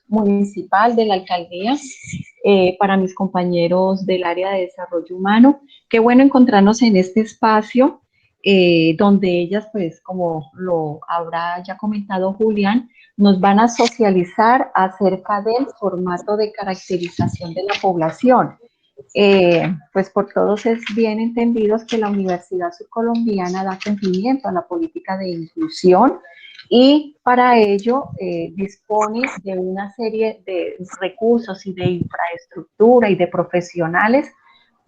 municipal de la alcaldía, para mis compañeros del área de desarrollo humano. Qué bueno encontrarnos en este espacio donde ellas, pues como lo habrá ya comentado Julián, nos van a socializar acerca del formato de caracterización de la población. Pues por todos es bien entendido que la Universidad Surcolombiana da cumplimiento a la política de inclusión y para ello dispone de una serie de recursos y de infraestructura y de profesionales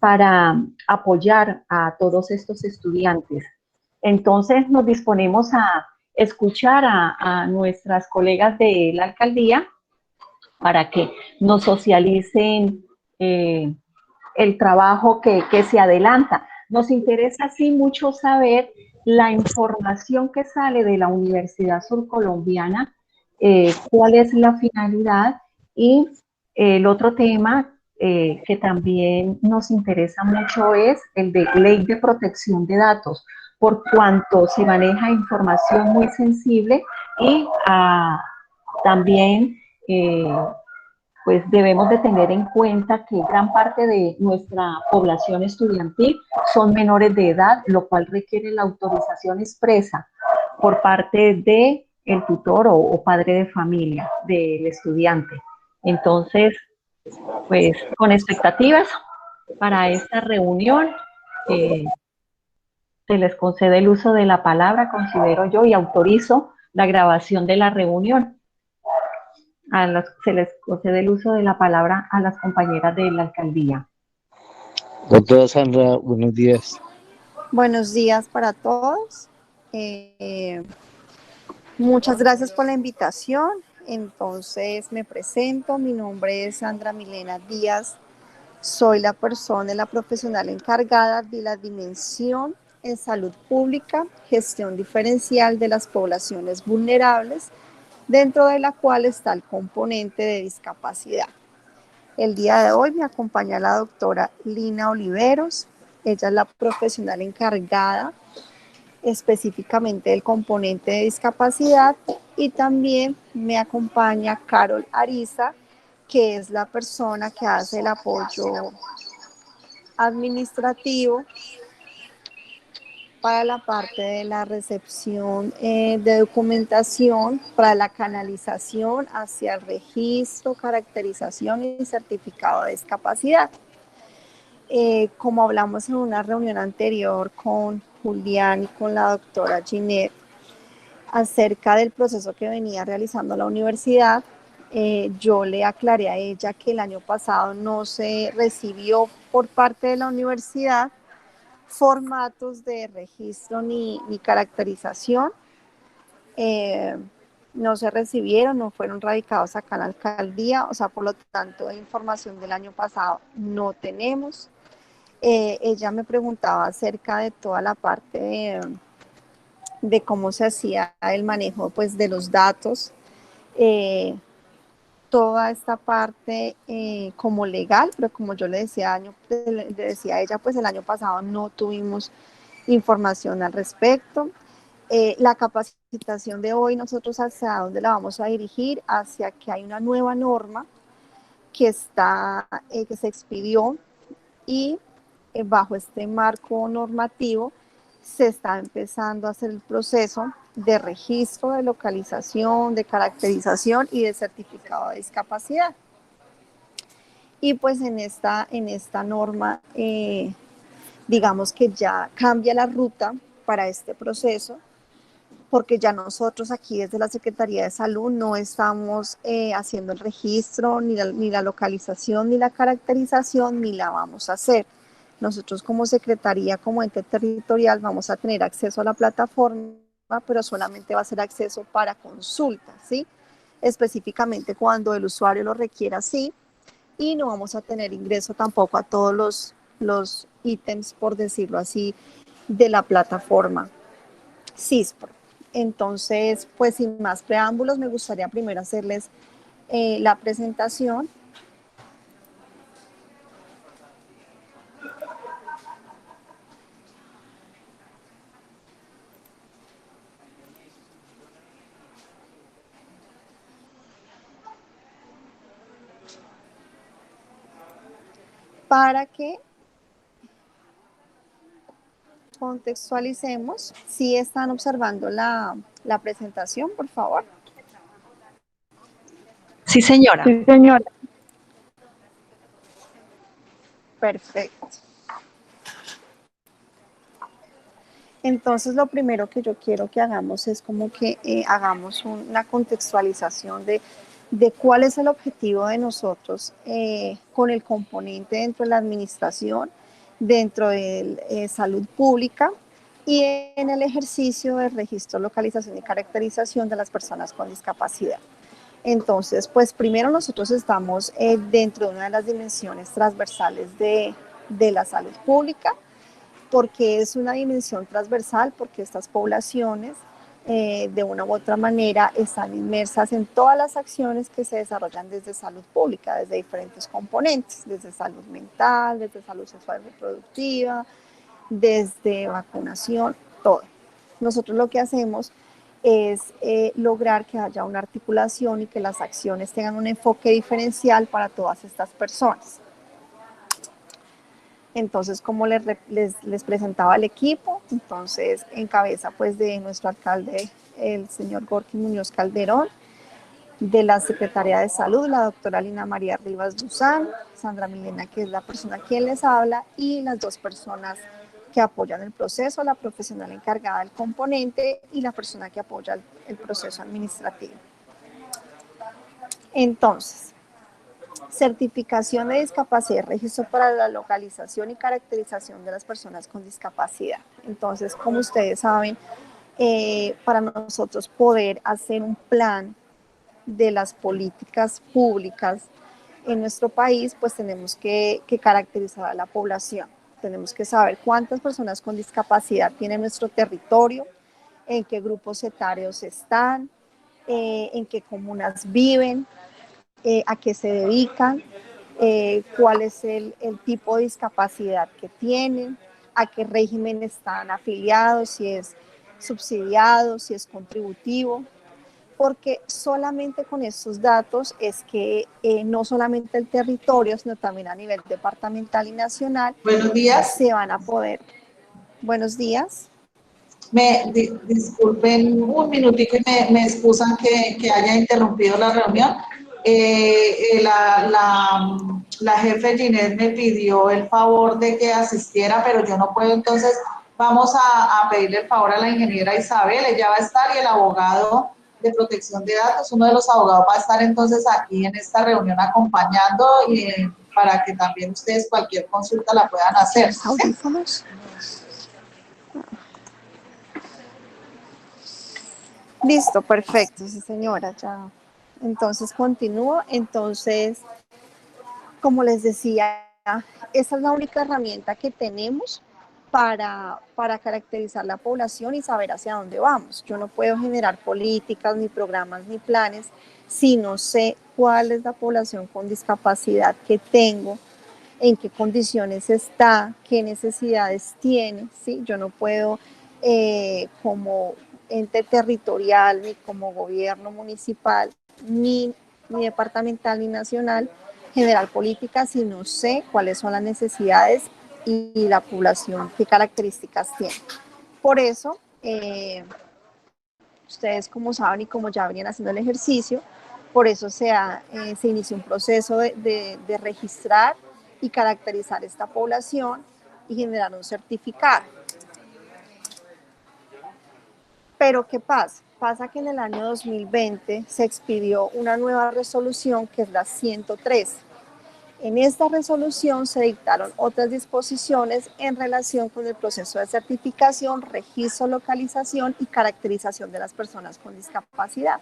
para apoyar a todos estos estudiantes. Entonces nos disponemos a escuchar a nuestras colegas de la alcaldía para que nos socialicen el trabajo que se adelanta. Nos interesa así mucho saber la información que sale de la Universidad Surcolombiana, cuál es la finalidad y el otro tema que también nos interesa mucho es el de ley de protección de datos, por cuanto se maneja información muy sensible y también pues debemos de tener en cuenta que gran parte de nuestra población estudiantil son menores de edad, lo cual requiere la autorización expresa por parte de el tutor o padre de familia del estudiante. Entonces, pues con expectativas para esta reunión, eh, se les concede el uso de la palabra, considero yo, y autorizo la grabación de la reunión. Se les concede el uso de la palabra a las compañeras de la alcaldía. Doctora Sandra, buenos días. Buenos días para todos. Muchas gracias por la invitación. Entonces me presento, mi nombre es Sandra Milena Díaz, soy la persona, la profesional encargada de la dimensión en salud pública, gestión diferencial de las poblaciones vulnerables, dentro de la cual está el componente de discapacidad. El día de hoy me acompaña la doctora Lina Oliveros, ella es la profesional encargada específicamente del componente de discapacidad, y también me acompaña Carol Ariza, que es la persona que hace el apoyo administrativo para la parte de la recepción de documentación, para la canalización hacia el registro, caracterización y certificado de discapacidad. Como hablamos en una reunión anterior con Julián y con la doctora Ginette acerca del proceso que venía realizando la universidad, yo le aclaré a ella que el año pasado no se recibió por parte de la universidad formatos de registro ni caracterización. No se recibieron, no fueron radicados acá en la alcaldía, o sea, por lo tanto, información del año pasado no tenemos. Ella me preguntaba acerca de toda la parte de cómo se hacía el manejo, pues, de los datos, toda esta parte como legal, pero como yo le decía a ella, pues el año pasado no tuvimos información al respecto. La capacitación de hoy, nosotros hacia dónde la vamos a dirigir, hacia que hay una nueva norma que se expidió, y bajo este marco normativo se está empezando a hacer el proceso de registro, de localización, de caracterización y de certificado de discapacidad. Y pues en esta norma, digamos que ya cambia la ruta para este proceso, porque ya nosotros aquí desde la Secretaría de Salud no estamos haciendo el registro, ni la localización, ni la caracterización, ni la vamos a hacer. Nosotros como Secretaría, como ente territorial, vamos a tener acceso a la plataforma, pero solamente va a ser acceso para consultas, ¿sí? Específicamente cuando el usuario lo requiera, sí, y no vamos a tener ingreso tampoco a todos los ítems, por decirlo así, de la plataforma CISPRO. Entonces, pues sin más preámbulos, me gustaría primero hacerles la presentación. para que contextualicemos. Si están observando la presentación, por favor. Sí, señora. Sí, señora. Perfecto. Entonces, lo primero que yo quiero que hagamos es como que hagamos una contextualización de cuál es el objetivo de nosotros con el componente dentro de la administración, dentro de salud pública y en el ejercicio de registro, localización y caracterización de las personas con discapacidad. Entonces, pues primero nosotros estamos dentro de una de las dimensiones transversales de la salud pública, porque es una dimensión transversal, porque estas poblaciones de una u otra manera están inmersas en todas las acciones que se desarrollan desde salud pública, desde diferentes componentes, desde salud mental, desde salud sexual y reproductiva, desde vacunación, todo. Nosotros lo que hacemos es lograr que haya una articulación y que las acciones tengan un enfoque diferencial para todas estas personas. Entonces, como les presentaba el equipo, entonces en cabeza pues de nuestro alcalde, el señor Gorky Muñoz Calderón, de la Secretaría de Salud, la doctora Lina María Rivas Duzán, Sandra Milena, que es la persona quien les habla, y las dos personas que apoyan el proceso, la profesional encargada del componente y la persona que apoya el proceso administrativo. Entonces, certificación de discapacidad, registro para la localización y caracterización de las personas con discapacidad. Entonces, como ustedes saben, para nosotros poder hacer un plan de las políticas públicas en nuestro país, pues tenemos que caracterizar a la población. Tenemos que saber cuántas personas con discapacidad tiene nuestro territorio, en qué grupos etarios están, en qué comunas viven, a qué se dedican, cuál es el tipo de discapacidad que tienen, a qué régimen están afiliados, si es subsidiado, si es contributivo, porque solamente con estos datos es que no solamente el territorio, sino también a nivel departamental y nacional, buenos días. Se van a poder. Buenos días. Disculpen un minutico y me excusan que haya interrumpido la reunión. La jefe Ginette me pidió el favor de que asistiera, pero yo no puedo, entonces vamos a pedirle el favor a la ingeniera Isabel, ella va a estar, y el abogado de protección de datos, uno de los abogados va a estar entonces aquí en esta reunión acompañando y para que también ustedes cualquier consulta la puedan hacer. ¿Audífonos? Listo, perfecto, sí señora, ya. Entonces continúo. Entonces, como les decía, esa es la única herramienta que tenemos para caracterizar la población y saber hacia dónde vamos. Yo no puedo generar políticas, ni programas, ni planes si no sé cuál es la población con discapacidad que tengo, en qué condiciones está, qué necesidades tiene, ¿sí? Yo no puedo como ente territorial, ni como gobierno municipal, ni departamental, ni nacional, generar políticas si no sé cuáles son las necesidades y la población, qué características tiene. Por eso, ustedes como saben y como ya venían haciendo el ejercicio, por eso se inició un proceso de registrar y caracterizar esta población y generar un certificado. Pero ¿qué pasa? Pasa que en el año 2020 se expidió una nueva resolución que es la 103. En esta resolución se dictaron otras disposiciones en relación con el proceso de certificación, registro, localización y caracterización de las personas con discapacidad.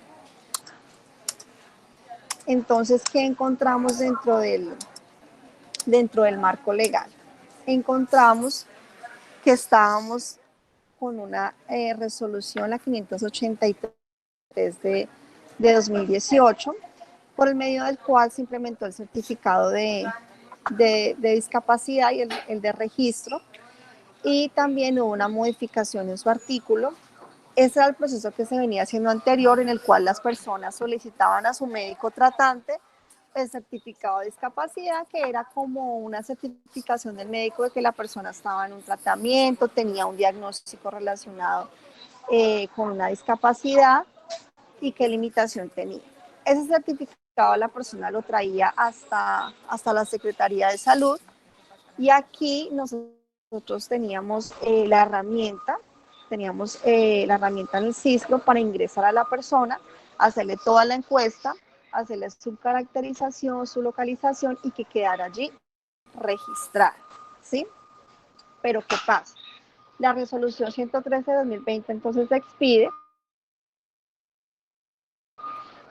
Entonces, ¿qué encontramos dentro del marco legal? Encontramos que estábamos con una resolución, la 583 de 2018, por el medio del cual se implementó el certificado de discapacidad y el de registro, y también hubo una modificación en su artículo. Ese era el proceso que se venía haciendo anterior, en el cual las personas solicitaban a su médico tratante el certificado de discapacidad, que era como una certificación del médico de que la persona estaba en un tratamiento, tenía un diagnóstico relacionado con una discapacidad y qué limitación tenía. Ese certificado la persona lo traía hasta la Secretaría de Salud, y aquí nosotros teníamos la herramienta en el CISCRO para ingresar a la persona, hacerle toda la encuesta, hacerle su caracterización, su localización y que quedara allí registrada, ¿sí? Pero ¿qué pasa? La resolución 113 de 2020 entonces se expide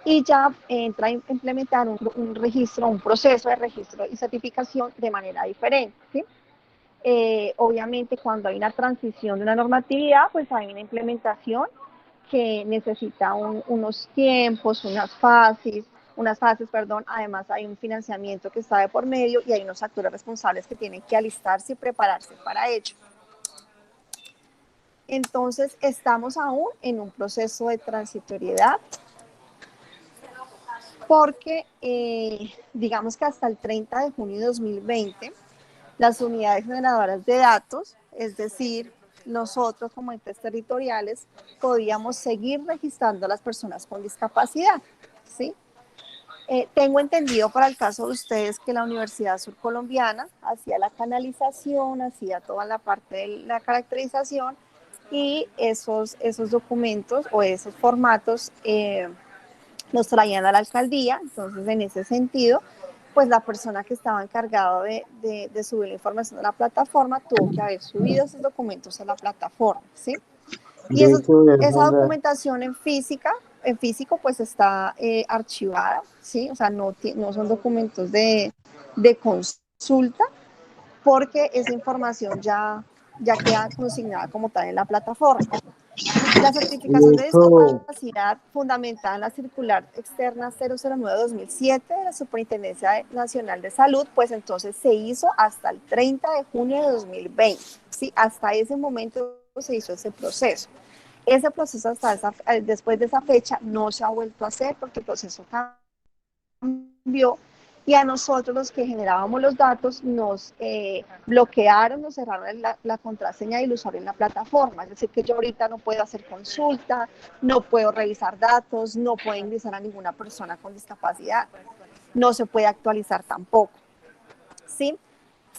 y ya entra a implementar un registro, un proceso de registro y certificación de manera diferente, ¿sí? Obviamente cuando hay una transición de una normatividad, pues hay una implementación que necesita unos tiempos, unas fases, perdón. Además hay un financiamiento que está de por medio y hay unos actores responsables que tienen que alistarse y prepararse para ello. Entonces estamos aún en un proceso de transitoriedad porque digamos que hasta el 30 de junio de 2020 las unidades generadoras de datos, es decir, nosotros como entes territoriales, podíamos seguir registrando a las personas con discapacidad, ¿sí? Tengo entendido para el caso de ustedes que la Universidad Surcolombiana hacía la canalización, hacía toda la parte de la caracterización y esos documentos o esos formatos los traían a la alcaldía. Entonces, en ese sentido, pues la persona que estaba encargada de subir la información a la plataforma tuvo que haber subido esos documentos a la plataforma, ¿sí? Y De hecho, esa Sandra, documentación en físico, pues está archivada, ¿sí? O sea, no son documentos de consulta, porque esa información ya queda consignada como tal en la plataforma. La certificación de de hecho, discapacidad fundamentada en la circular externa 009-2007 de la Superintendencia Nacional de Salud, pues entonces se hizo hasta el 30 de junio de 2020. ¿Sí? Hasta ese momento se hizo ese proceso. Ese proceso después de esa fecha no se ha vuelto a hacer porque el proceso cambió y a nosotros los que generábamos los datos nos bloquearon, nos cerraron la contraseña del usuario en la plataforma. Es decir, que yo ahorita no puedo hacer consulta, no puedo revisar datos, no puedo ingresar a ninguna persona con discapacidad, no se puede actualizar tampoco, ¿sí?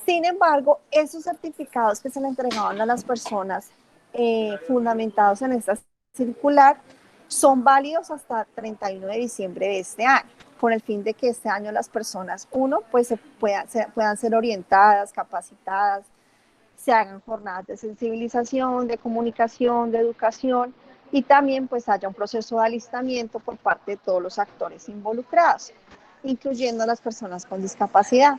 Sin embargo, esos certificados que se le entregaban a las personas fundamentados en esta circular son válidos hasta 31 de diciembre de este año, con el fin de que este año las personas, pues puedan ser orientadas, capacitadas, se hagan jornadas de sensibilización, de comunicación, de educación, y también pues haya un proceso de alistamiento por parte de todos los actores involucrados, incluyendo a las personas con discapacidad.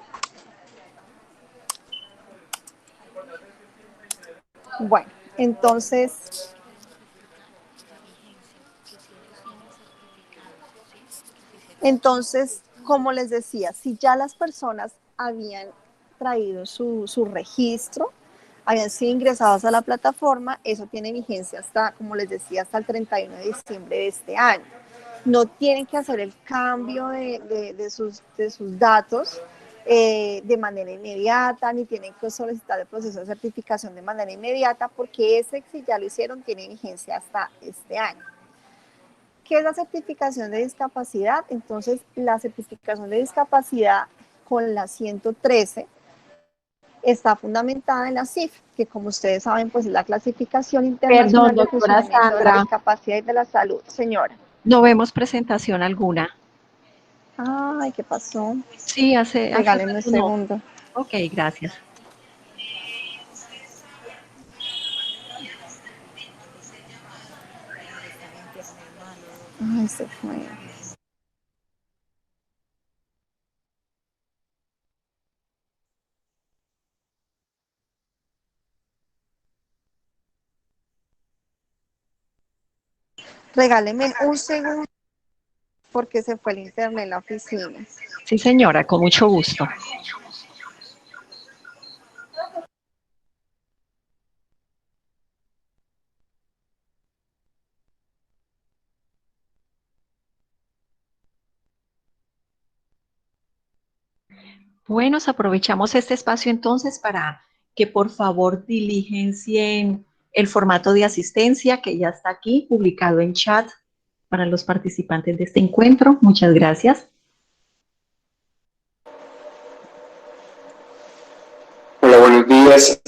Bueno, entonces, como les decía, si ya las personas habían traído su registro, habían sido ingresados a la plataforma, eso tiene vigencia hasta, como les decía, hasta el 31 de diciembre de este año. No tienen que hacer el cambio de sus datos de manera inmediata, ni tienen que solicitar el proceso de certificación de manera inmediata, porque ese, si ya lo hicieron, tiene vigencia hasta este año. ¿Qué es la certificación de discapacidad? Entonces, la certificación de discapacidad con la 113 está fundamentada en la CIF, que como ustedes saben, pues es la clasificación Perdón, internacional de doctora funcionamiento de la Sandra, discapacidad y de la salud. Señora. no vemos presentación alguna. Ay, ¿qué pasó? Sí, hace Regálenme un rato no. segundo. Ok, gracias. Ay, se fue. Regáleme un segundo porque se fue el internet en la oficina. Sí, señora, con mucho gusto. Bueno, aprovechamos este espacio entonces para que por favor diligencien el formato de asistencia que ya está aquí publicado en chat para los participantes de este encuentro. Muchas gracias. Hola, buenos días.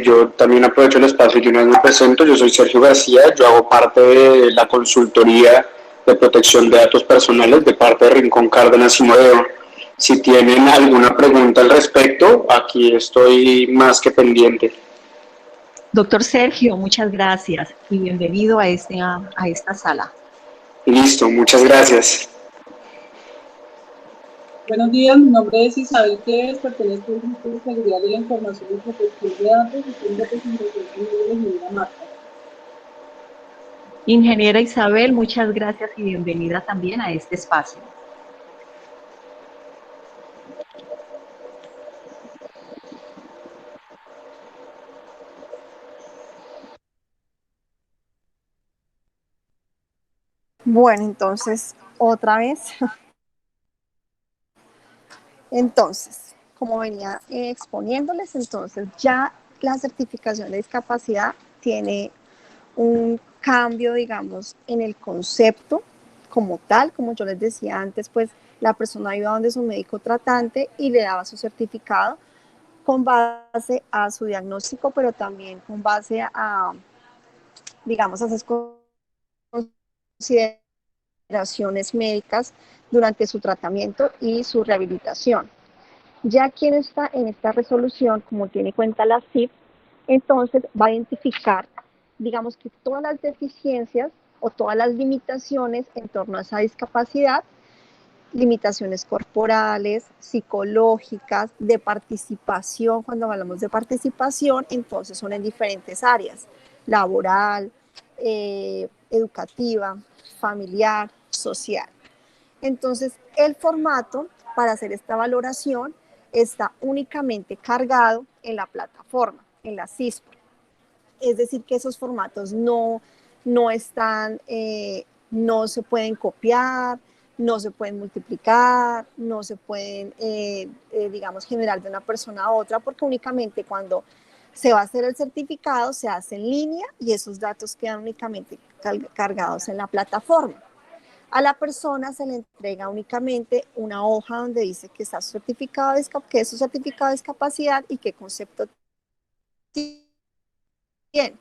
Yo también aprovecho el espacio y una vez me presento. Yo soy Sergio García, yo hago parte de la consultoría de protección de datos personales de parte de Rincón Cárdenas y Modelo. Si tienen alguna pregunta al respecto, aquí estoy más que pendiente. Doctor Sergio, muchas gracias y bienvenido a esta sala. Listo, muchas gracias. Buenos días, mi nombre es Isabel Cleves, pertenezco al Grupo de Seguridad de la Información y Protección de Datos y tengo representación también de Ingeniera Marta. Ingeniera Isabel, muchas gracias y bienvenida también a este espacio. Bueno, entonces, otra vez. Entonces, como venía exponiéndoles, entonces ya la certificación de discapacidad tiene un cambio, digamos, en el concepto como tal, como yo les decía antes, pues la persona iba donde su médico tratante y le daba su certificado con base a su diagnóstico, pero también con base a, digamos, a esas consideraciones médicas durante su tratamiento y su rehabilitación. Ya quien está en esta resolución, como tiene en cuenta la CIF, entonces va a identificar, digamos que todas las deficiencias o todas las limitaciones en torno a esa discapacidad, limitaciones corporales, psicológicas, de participación. Cuando hablamos de participación, entonces son en diferentes áreas: laboral, educativa, familiar, social. Entonces, el formato para hacer esta valoración está únicamente cargado en la plataforma, en la CISPRO. Es decir, que esos formatos no están, no se pueden copiar, no se pueden multiplicar, no se pueden, digamos, generar de una persona a otra, porque únicamente cuando se va a hacer el certificado se hace en línea y esos datos quedan únicamente cargados en la plataforma. A la persona se le entrega únicamente una hoja donde dice que está certificado que es su certificado de discapacidad y qué concepto tiene.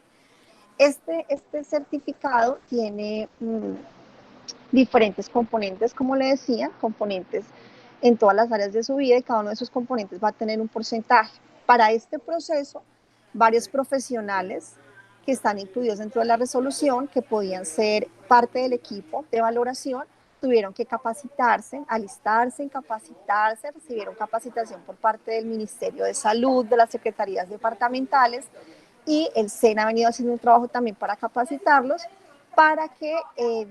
Este certificado tiene diferentes componentes, como le decía, componentes en todas las áreas de su vida, y cada uno de esos componentes va a tener un porcentaje. Para este proceso, varios profesionales que están incluidos dentro de la resolución, que podían ser parte del equipo de valoración, tuvieron que capacitarse, alistarse, capacitarse, recibieron capacitación por parte del Ministerio de Salud, de las secretarías departamentales, y el SENA ha venido haciendo un trabajo también para capacitarlos, para que,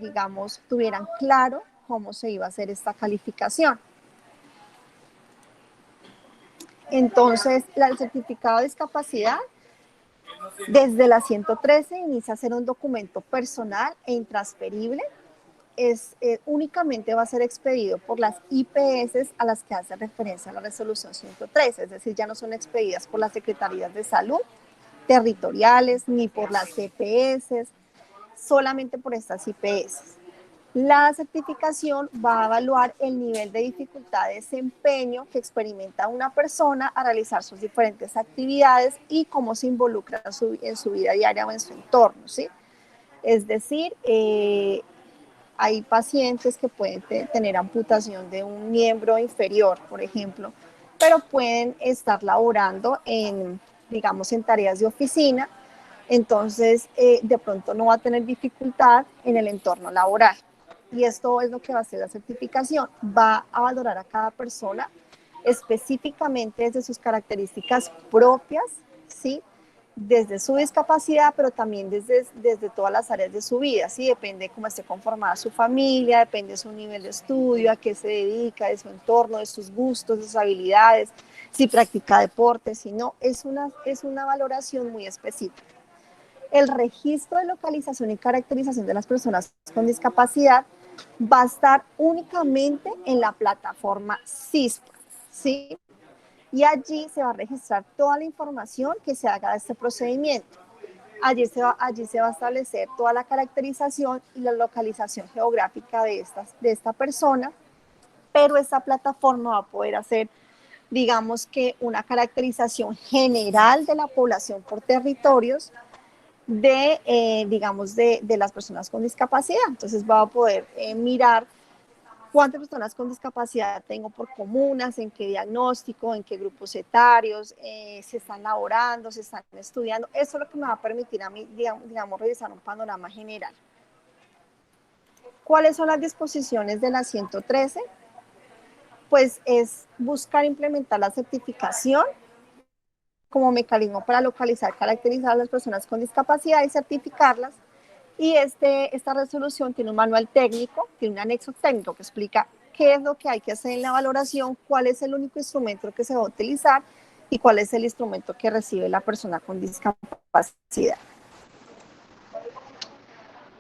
digamos, tuvieran claro cómo se iba a hacer esta calificación. Entonces, el certificado de discapacidad, desde la 113, inicia a ser un documento personal e intransferible. Únicamente va a ser expedido por las IPS a las que hace referencia la resolución 113, es decir, ya no son expedidas por las secretarías de salud territoriales ni por las CPS, solamente por estas IPS. La certificación va a evaluar el nivel de dificultad de desempeño que experimenta una persona a realizar sus diferentes actividades y cómo se involucra en su vida diaria o en su entorno, ¿sí? Es decir, hay pacientes que pueden tener amputación de un miembro inferior, por ejemplo, pero pueden estar laborando digamos, en tareas de oficina. Entonces, de pronto no va a tener dificultad en el entorno laboral. Y esto es lo que va a hacer la certificación. Va a valorar a cada persona específicamente desde sus características propias, ¿sí? Desde su discapacidad, pero también desde todas las áreas de su vida, ¿sí? Depende de cómo esté conformada su familia, depende de su nivel de estudio, a qué se dedica, de su entorno, de sus gustos, de sus habilidades, si practica deporte, si no. Es una valoración muy específica. El registro de localización y caracterización de las personas con discapacidad va a estar únicamente en la plataforma CISPRO, ¿sí? y allí se va a registrar toda la información que se haga de este procedimiento. Allí se va a establecer toda la caracterización y la localización geográfica de esta persona, pero esta plataforma va a poder hacer, digamos que una caracterización general de la población por territorios digamos, de las personas con discapacidad. Entonces va a poder mirar cuántas personas con discapacidad tengo por comunas, en qué diagnóstico, en qué grupos etarios, si están laborando, si están estudiando. Eso es lo que me va a permitir a mí, digamos, revisar un panorama general. ¿Cuáles son las disposiciones de la 113? Pues es buscar implementar la certificación como mecanismo para localizar, caracterizar a las personas con discapacidad y certificarlas. Y esta resolución tiene un manual técnico, tiene un anexo técnico que explica qué es lo que hay que hacer en la valoración, cuál es el único instrumento que se va a utilizar y cuál es el instrumento que recibe la persona con discapacidad.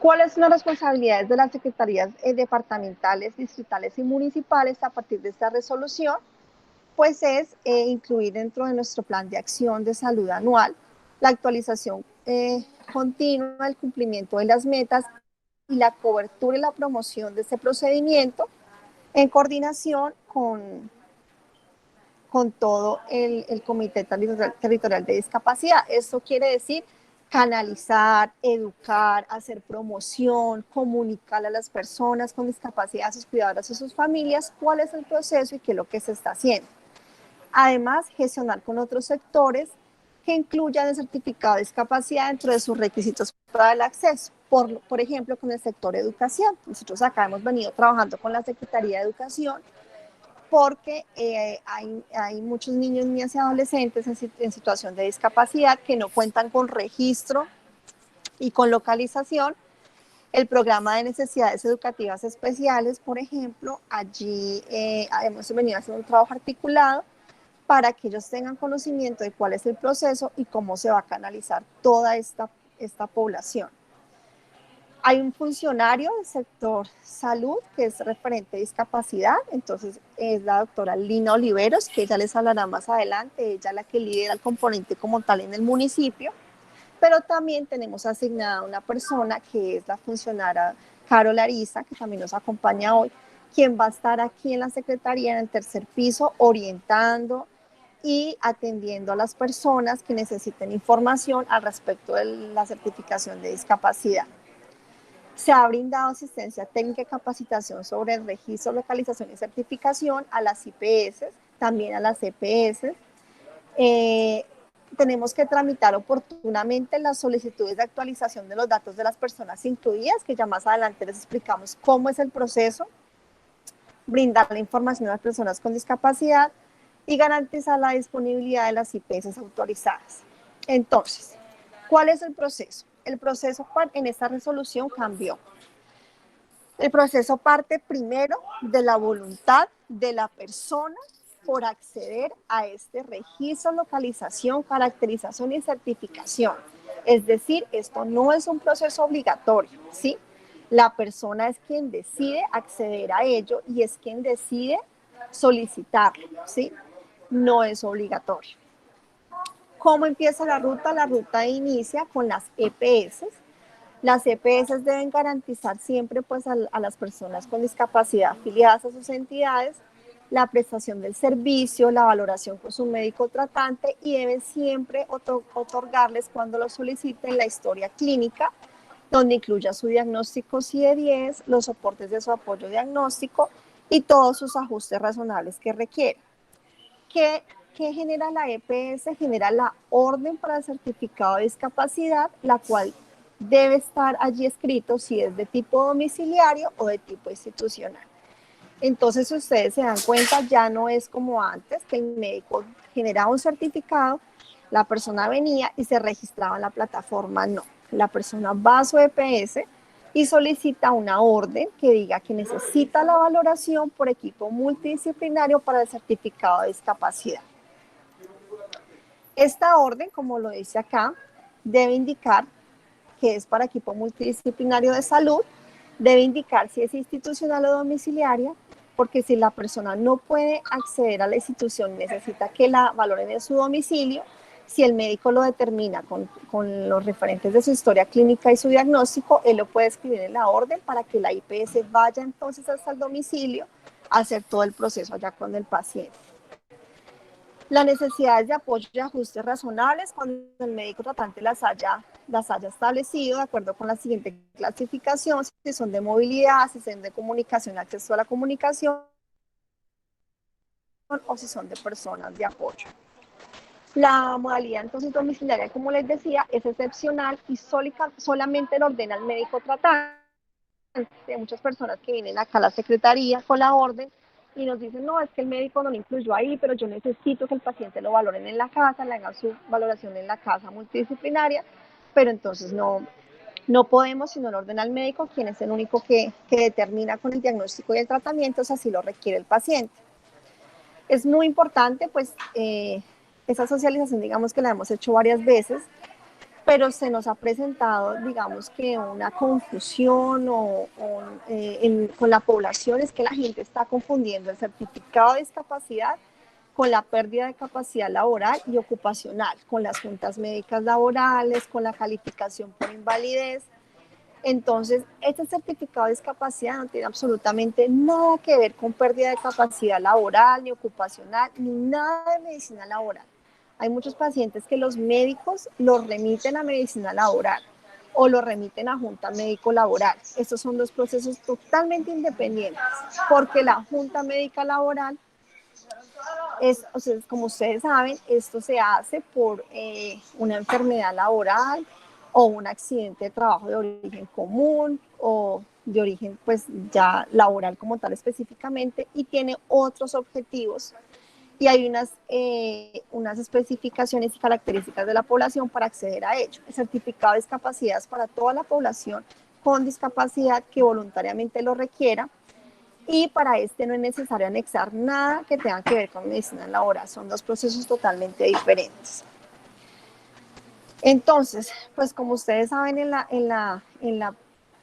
¿Cuáles son las responsabilidades de las secretarías departamentales, distritales y municipales a partir de esta resolución? Pues es incluir dentro de nuestro plan de acción de salud anual la actualización continua, el cumplimiento de las metas y la cobertura y la promoción de este procedimiento en coordinación con todo el Comité Territorial de Discapacidad. Esto quiere decir canalizar, educar, hacer promoción, comunicar a las personas con discapacidad, a sus cuidadores, a sus familias, cuál es el proceso y qué es lo que se está haciendo. Además, gestionar con otros sectores que incluyan el certificado de discapacidad dentro de sus requisitos para el acceso. Por ejemplo, con el sector educación. Nosotros acá hemos venido trabajando con la Secretaría de Educación porque hay muchos niños, niñas y adolescentes en situación de discapacidad que no cuentan con registro y con localización. El programa de necesidades educativas especiales, por ejemplo, allí hemos venido haciendo un trabajo articulado para que ellos tengan conocimiento de cuál es el proceso y cómo se va a canalizar toda esta población. Hay un funcionario del sector salud que es referente de discapacidad, entonces es la doctora Lina Oliveros, que ella les hablará más adelante, ella es la que lidera el componente como tal en el municipio, pero también tenemos asignada una persona que es la funcionaria Carol Ariza, que también nos acompaña hoy, quien va a estar aquí en la Secretaría en el tercer piso orientando y atendiendo a las personas que necesiten información al respecto de la certificación de discapacidad. Se ha brindado asistencia técnica y capacitación sobre el registro, localización y certificación a las IPS, también a las EPS. Tenemos que tramitar oportunamente las solicitudes de actualización de los datos de las personas incluidas, que ya más adelante les explicamos cómo es el proceso, brindar la información a las personas con discapacidad y garantizar la disponibilidad de las IPS autorizadas. Entonces, ¿cuál es el proceso? El proceso en esta resolución cambió. El proceso parte primero de la voluntad de la persona por acceder a este registro, localización, caracterización y certificación. Es decir, esto no es un proceso obligatorio, ¿sí? La persona es quien decide acceder a ello y es quien decide solicitarlo, ¿sí? No es obligatorio. ¿Cómo empieza la ruta? La ruta inicia con las EPS. Las EPS deben garantizar siempre pues, a las personas con discapacidad afiliadas a sus entidades la prestación del servicio, la valoración con su médico tratante y deben siempre otorgarles cuando lo soliciten la historia clínica, donde incluya su diagnóstico CIE-10, los soportes de su apoyo diagnóstico y todos sus ajustes razonables que requieren. ¿Qué genera la EPS? Genera la orden para el certificado de discapacidad, la cual debe estar allí escrito si es de tipo domiciliario o de tipo institucional. Entonces, si ustedes se dan cuenta, ya no es como antes, que el médico generaba un certificado, la persona venía y se registraba en la plataforma. No, la persona va a su EPS y solicita una orden que diga que necesita la valoración por equipo multidisciplinario para el certificado de discapacidad. Esta orden, como lo dice acá, debe indicar que es para equipo multidisciplinario de salud, debe indicar si es institucional o domiciliaria, porque si la persona no puede acceder a la institución, necesita que la valoren en su domicilio, si el médico lo determina con los referentes de su historia clínica y su diagnóstico, él lo puede escribir en la orden para que la IPS vaya entonces hasta el domicilio a hacer todo el proceso allá con el paciente. Las necesidades de apoyo y ajustes razonables cuando el médico tratante las haya establecido de acuerdo con la siguiente clasificación, si son de movilidad, si son de comunicación, acceso a la comunicación, o si son de personas de apoyo. La modalidad entonces domiciliaria, como les decía, es excepcional y solamente lo ordena el médico tratante. Hay muchas personas que vienen acá a la secretaría con la orden y nos dicen, no, es que el médico no lo incluyó ahí, pero yo necesito que el paciente lo valoren en la casa, le hagan su valoración en la casa multidisciplinaria, pero entonces no podemos, sino lo ordena el médico, quien es el único que determina con el diagnóstico y el tratamiento, si así lo requiere el paciente. Es muy importante, pues, esa socialización, digamos que la hemos hecho varias veces, pero se nos ha presentado, digamos que una confusión con la población, es que la gente está confundiendo el certificado de discapacidad con la pérdida de capacidad laboral y ocupacional, con las juntas médicas laborales, con la calificación por invalidez. Entonces, este certificado de discapacidad no tiene absolutamente nada que ver con pérdida de capacidad laboral, ni ocupacional, ni nada de medicina laboral. Hay muchos pacientes que los médicos los remiten a medicina laboral o los remiten a junta médico-laboral. Estos son dos procesos totalmente independientes, porque la junta médica laboral o sea, como ustedes saben, esto se hace por una enfermedad laboral o un accidente de trabajo de origen común o de origen pues ya laboral como tal específicamente, y tiene otros objetivos y hay unas especificaciones y características de la población para acceder a ello. El certificado de discapacidad es para toda la población con discapacidad que voluntariamente lo requiera, y para este no es necesario anexar nada que tenga que ver con medicina laboral. Son dos procesos totalmente diferentes. Entonces, pues como ustedes saben, en la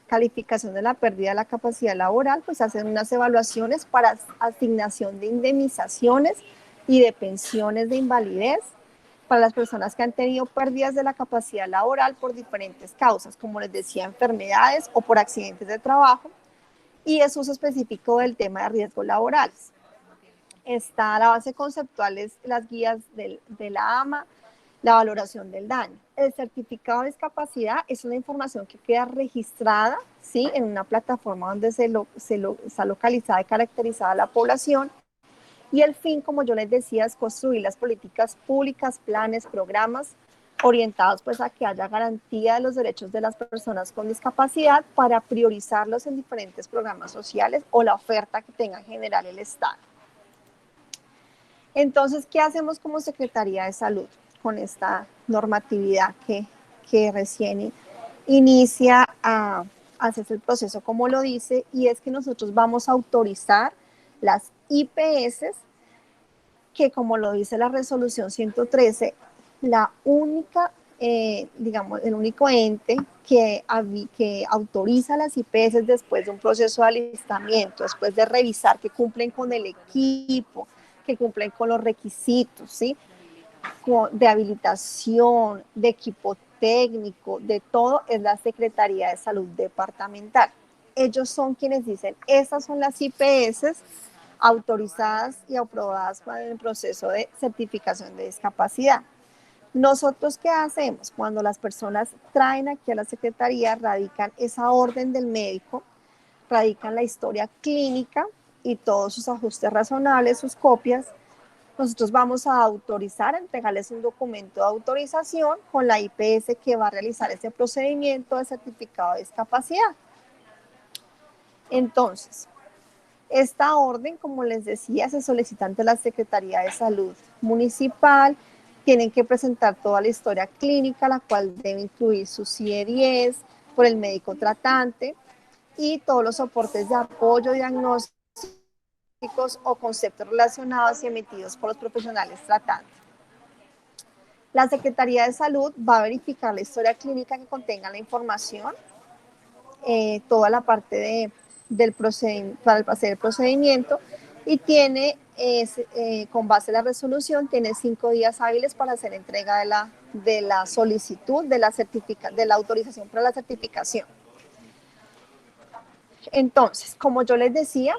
calificación de la pérdida de la capacidad laboral, pues hacen unas evaluaciones para asignación de indemnizaciones y de pensiones de invalidez para las personas que han tenido pérdidas de la capacidad laboral por diferentes causas, como les decía, enfermedades o por accidentes de trabajo, y es uso específico del tema de riesgos laborales. Está la base conceptual, es las guías de la AMA, la valoración del daño. El certificado de discapacidad es una información que queda registrada, ¿sí?, en una plataforma donde está localizada y caracterizada la población, y el fin, como yo les decía, es construir las políticas públicas, planes, programas orientados pues a que haya garantía de los derechos de las personas con discapacidad para priorizarlos en diferentes programas sociales o la oferta que tenga en general el Estado. Entonces, ¿qué hacemos como Secretaría de Salud con esta normatividad que recién inicia a hacerse el proceso como lo dice? Y es que nosotros vamos a autorizar las IPS, que como lo dice la resolución 113, la única, digamos, el único ente que autoriza las IPS después de un proceso de alistamiento, después de revisar que cumplen con el equipo, que cumplen con los requisitos, ¿sí?, de habilitación, de equipo técnico, de todo, es la Secretaría de Salud Departamental. Ellos son quienes dicen, estas son las IPS autorizadas y aprobadas para el proceso de certificación de discapacidad. Nosotros, ¿qué hacemos? Cuando las personas traen aquí a la Secretaría, radican esa orden del médico, radican la historia clínica y todos sus ajustes razonables, sus copias. Nosotros vamos a autorizar, a entregarles un documento de autorización con la IPS que va a realizar ese procedimiento de certificado de discapacidad. Entonces, esta orden, como les decía, se solicita ante la Secretaría de Salud Municipal. Tienen que presentar toda la historia clínica, la cual debe incluir su CIE-10 por el médico tratante y todos los soportes de apoyo, diagnósticos o conceptos relacionados y emitidos por los profesionales tratantes. La Secretaría de Salud va a verificar la historia clínica que contenga la información, toda la parte para hacer el procedimiento y tiene, con base en la resolución, tiene 5 días hábiles para hacer entrega de la solicitud de la autorización para la certificación. Entonces, como yo les decía,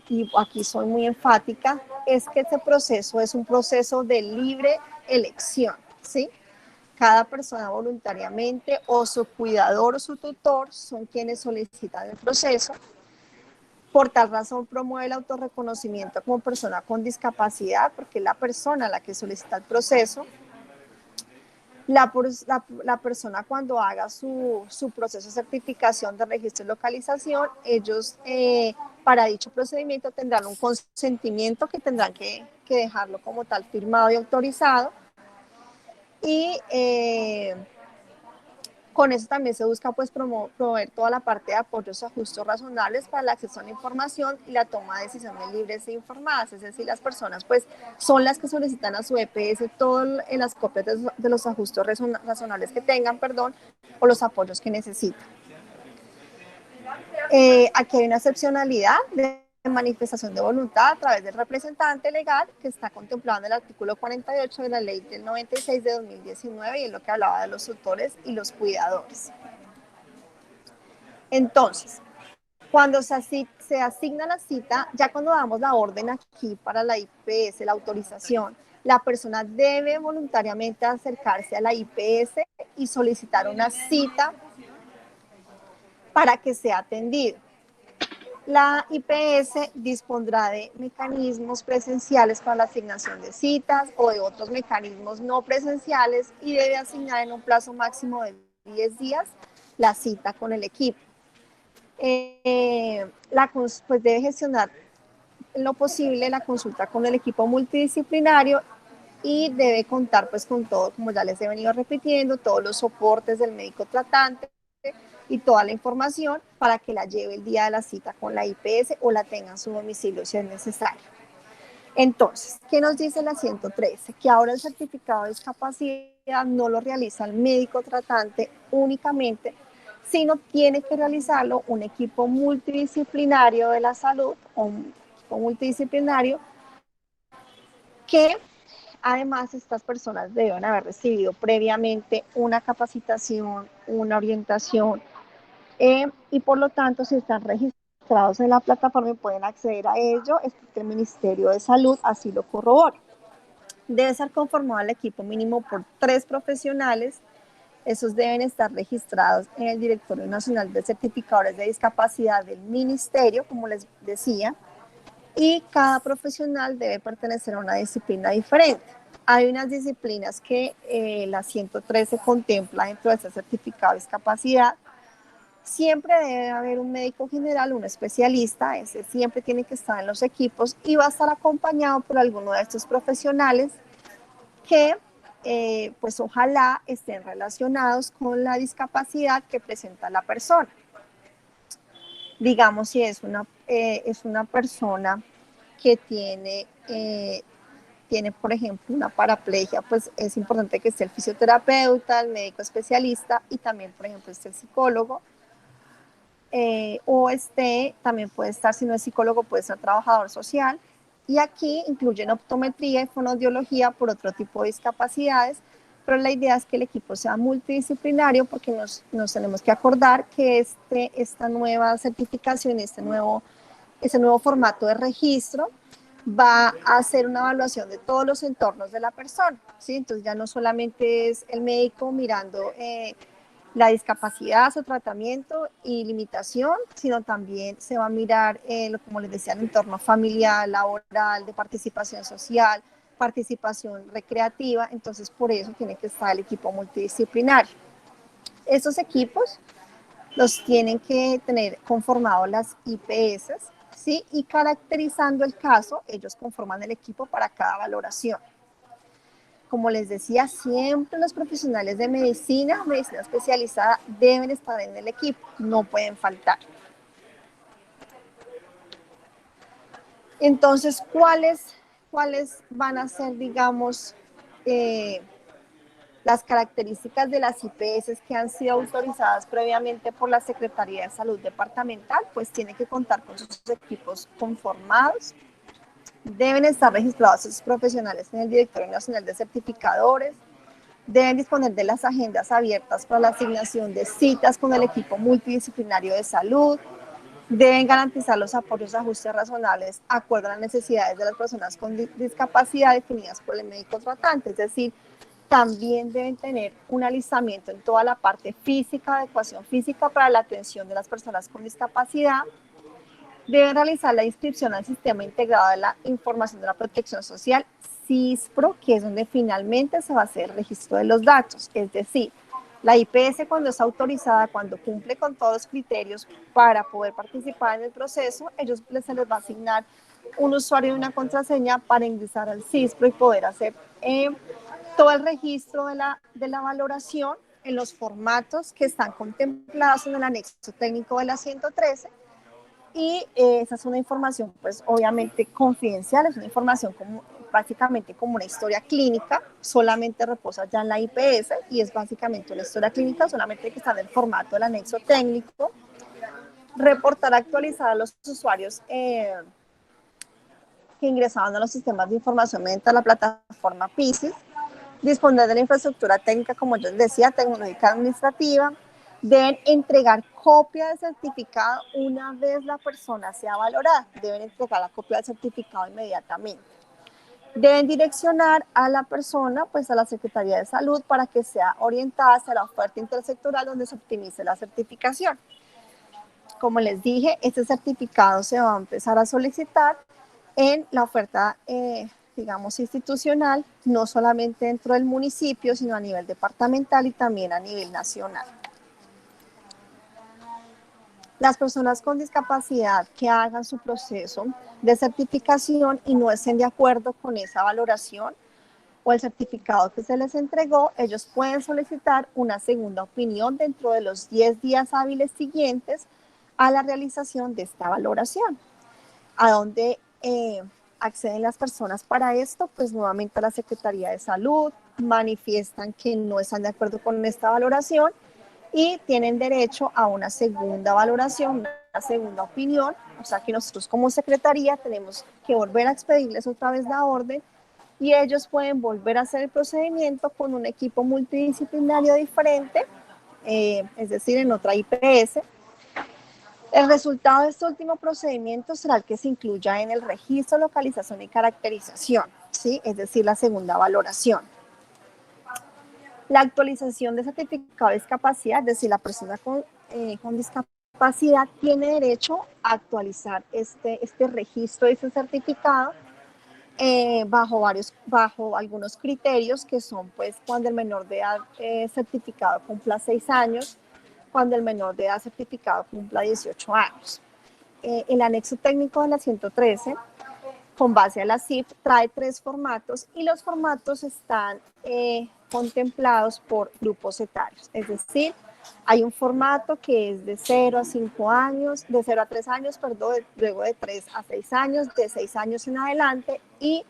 y aquí soy muy enfática, es que este proceso es un proceso de libre elección, ¿sí? Cada persona voluntariamente o su cuidador o su tutor son quienes solicitan el proceso. Por tal razón promueve el autorreconocimiento como persona con discapacidad, porque es la persona la que solicita el proceso. La persona cuando haga su proceso de certificación de registro y localización, ellos para dicho procedimiento tendrán un consentimiento que tendrán que dejarlo como tal firmado y autorizado. Y con eso también se busca pues promover toda la parte de apoyos y ajustes razonables para el acceso a la información y la toma de decisiones libres e informadas. Es decir, las personas pues son las que solicitan a su EPS todas las copias de los ajustes razonables que tengan, o los apoyos que necesitan. Aquí hay una excepcionalidad de manifestación de voluntad a través del representante legal que está contemplado en el artículo 48 de la ley del 96 de 2019 y es lo que hablaba de los tutores y los cuidadores. Entonces, cuando se asigna la cita, ya cuando damos la orden aquí para la IPS, la autorización, la persona debe voluntariamente acercarse a la IPS y solicitar una cita para que sea atendido. La IPS dispondrá de mecanismos presenciales para la asignación de citas o de otros mecanismos no presenciales y debe asignar en un plazo máximo de 10 días la cita con el equipo. Pues debe gestionar en lo posible la consulta con el equipo multidisciplinario y debe contar pues con todo, como ya les he venido repitiendo, todos los soportes del médico tratante y toda la información para que la lleve el día de la cita con la IPS o la tenga en su domicilio si es necesario. Entonces, ¿qué nos dice la 113? Que ahora el certificado de discapacidad no lo realiza el médico tratante únicamente, sino tiene que realizarlo un equipo multidisciplinario de la salud o un equipo multidisciplinario que además estas personas deben haber recibido previamente una capacitación, una orientación, y por lo tanto, si están registrados en la plataforma y pueden acceder a ello, es porque el Ministerio de Salud así lo corrobora. Debe ser conformado el equipo mínimo por 3 profesionales. Esos deben estar registrados en el Directorio Nacional de Certificadores de Discapacidad del Ministerio, como les decía, y cada profesional debe pertenecer a una disciplina diferente. Hay unas disciplinas que la 113 contempla dentro de ese certificado de discapacidad. Siempre debe haber un médico general, un especialista, ese siempre tiene que estar en los equipos y va a estar acompañado por alguno de estos profesionales que pues ojalá estén relacionados con la discapacidad que presenta la persona. Digamos, si es una persona que tiene, por ejemplo, una paraplegia, pues es importante que esté el fisioterapeuta, el médico especialista y también, por ejemplo, esté el psicólogo. También puede estar, si no es psicólogo, puede ser trabajador social. Y aquí incluyen optometría y fonoaudiología por otro tipo de discapacidades, pero la idea es que el equipo sea multidisciplinario porque nos tenemos que acordar que esta nueva certificación, ese nuevo formato de registro va a hacer una evaluación de todos los entornos de la persona, ¿sí? Entonces ya no solamente es el médico mirando la discapacidad, su tratamiento y limitación, sino también se va a mirar, como les decía, el entorno familiar, laboral, de participación social, participación recreativa. Entonces, por eso tiene que estar el equipo multidisciplinario. Estos equipos los tienen que tener conformados las IPS, ¿sí? Y caracterizando el caso, ellos conforman el equipo para cada valoración. Como les decía, siempre los profesionales de medicina especializada deben estar en el equipo, no pueden faltar. Entonces, ¿cuáles van a ser, digamos, Las características de las IPS que han sido autorizadas previamente por la Secretaría de Salud Departamental, pues tienen que contar con sus equipos conformados, deben estar registrados sus profesionales en el Directorio Nacional de Certificadores, deben disponer de las agendas abiertas para la asignación de citas con el equipo multidisciplinario de salud, deben garantizar los apoyos de ajustes razonables acuerdo a las necesidades de las personas con discapacidad definidas por el médico tratante, es decir, también deben tener un alistamiento en toda la parte física, adecuación física para la atención de las personas con discapacidad, deben realizar la inscripción al Sistema Integrado de la Información de la Protección Social, SISPRO, que es donde finalmente se va a hacer el registro de los datos, es decir, la IPS cuando es autorizada, cuando cumple con todos los criterios para poder participar en el proceso, se les va a asignar un usuario y una contraseña para ingresar al SISPRO y poder hacer todo el registro de la valoración en los formatos que están contemplados en el anexo técnico de la 113. Y esa es una información, pues obviamente confidencial, es una información básicamente como una historia clínica, solamente reposa ya en la IPS y es básicamente una historia clínica, solamente que está en el formato del anexo técnico. Reportar actualizar a los usuarios que ingresaban a los sistemas de información mediante la plataforma PISIS, disponer de la infraestructura técnica, como yo les decía, tecnológica administrativa, deben entregar copia del certificado una vez la persona sea valorada, deben entregar la copia del certificado inmediatamente. Deben direccionar a la persona, pues a la Secretaría de Salud, para que sea orientada hacia la oferta intersectorial donde se optimice la certificación. Como les dije, este certificado se va a empezar a solicitar en la oferta digamos, institucional, no solamente dentro del municipio, sino a nivel departamental y también a nivel nacional. Las personas con discapacidad que hagan su proceso de certificación y no estén de acuerdo con esa valoración o el certificado que se les entregó, ellos pueden solicitar una segunda opinión dentro de los 10 días hábiles siguientes a la realización de esta valoración. ¿A dónde acceden las personas para esto? Pues nuevamente a la Secretaría de Salud, manifiestan que no están de acuerdo con esta valoración y tienen derecho a una segunda valoración, una segunda opinión, o sea que nosotros como Secretaría tenemos que volver a expedirles otra vez la orden y ellos pueden volver a hacer el procedimiento con un equipo multidisciplinario diferente, es decir, en otra IPS. El resultado de este último procedimiento será el que se incluya en el registro, localización y caracterización, ¿sí? Es decir, la segunda valoración. La actualización de certificado de discapacidad, es decir, la persona con discapacidad tiene derecho a actualizar este registro de ese certificado bajo algunos criterios que son, pues, cuando el menor de edad certificado cumpla 6 años, cuando el menor de edad certificado cumpla 18 años. El anexo técnico de la 113, con base a la CIF, trae 3 formatos y los formatos están contemplados por grupos etarios. Es decir, hay un formato que es de 0 a 5 años, de 0 a 3 años, perdón, luego de 3 a 6 años, de 6 años en adelante y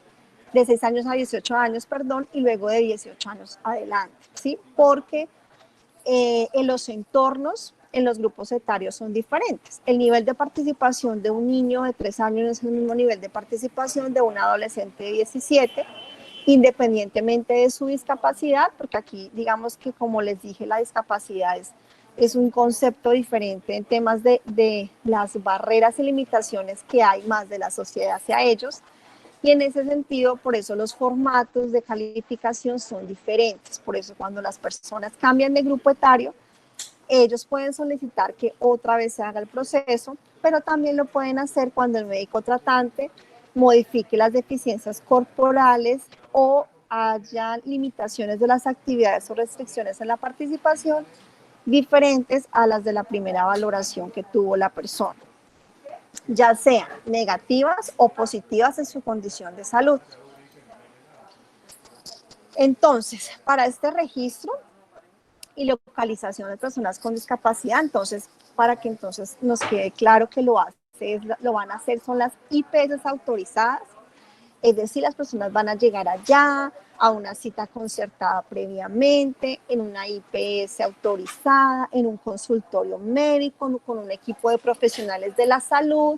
de 6 años a 18 años, perdón, y luego de 18 años adelante, ¿sí? Porque en los entornos, en los grupos etarios son diferentes. El nivel de participación de un niño de 3 años no es el mismo nivel de participación de un adolescente de 17, independientemente de su discapacidad, porque aquí digamos que, como les dije, la discapacidad es un concepto diferente en temas de las barreras y limitaciones que hay más de la sociedad hacia ellos. Y en ese sentido, por eso los formatos de calificación son diferentes. Por eso cuando las personas cambian de grupo etario, ellos pueden solicitar que otra vez se haga el proceso, pero también lo pueden hacer cuando el médico tratante modifique las deficiencias corporales o haya limitaciones de las actividades o restricciones en la participación diferentes a las de la primera valoración que tuvo la persona, ya sean negativas o positivas en su condición de salud. Entonces, para este registro y localización de personas con discapacidad, entonces, para que entonces nos quede claro que lo van a hacer son las IPS autorizadas, Es decir, las personas van a llegar allá a una cita concertada previamente, en una IPS autorizada, en un consultorio médico, con un equipo de profesionales de la salud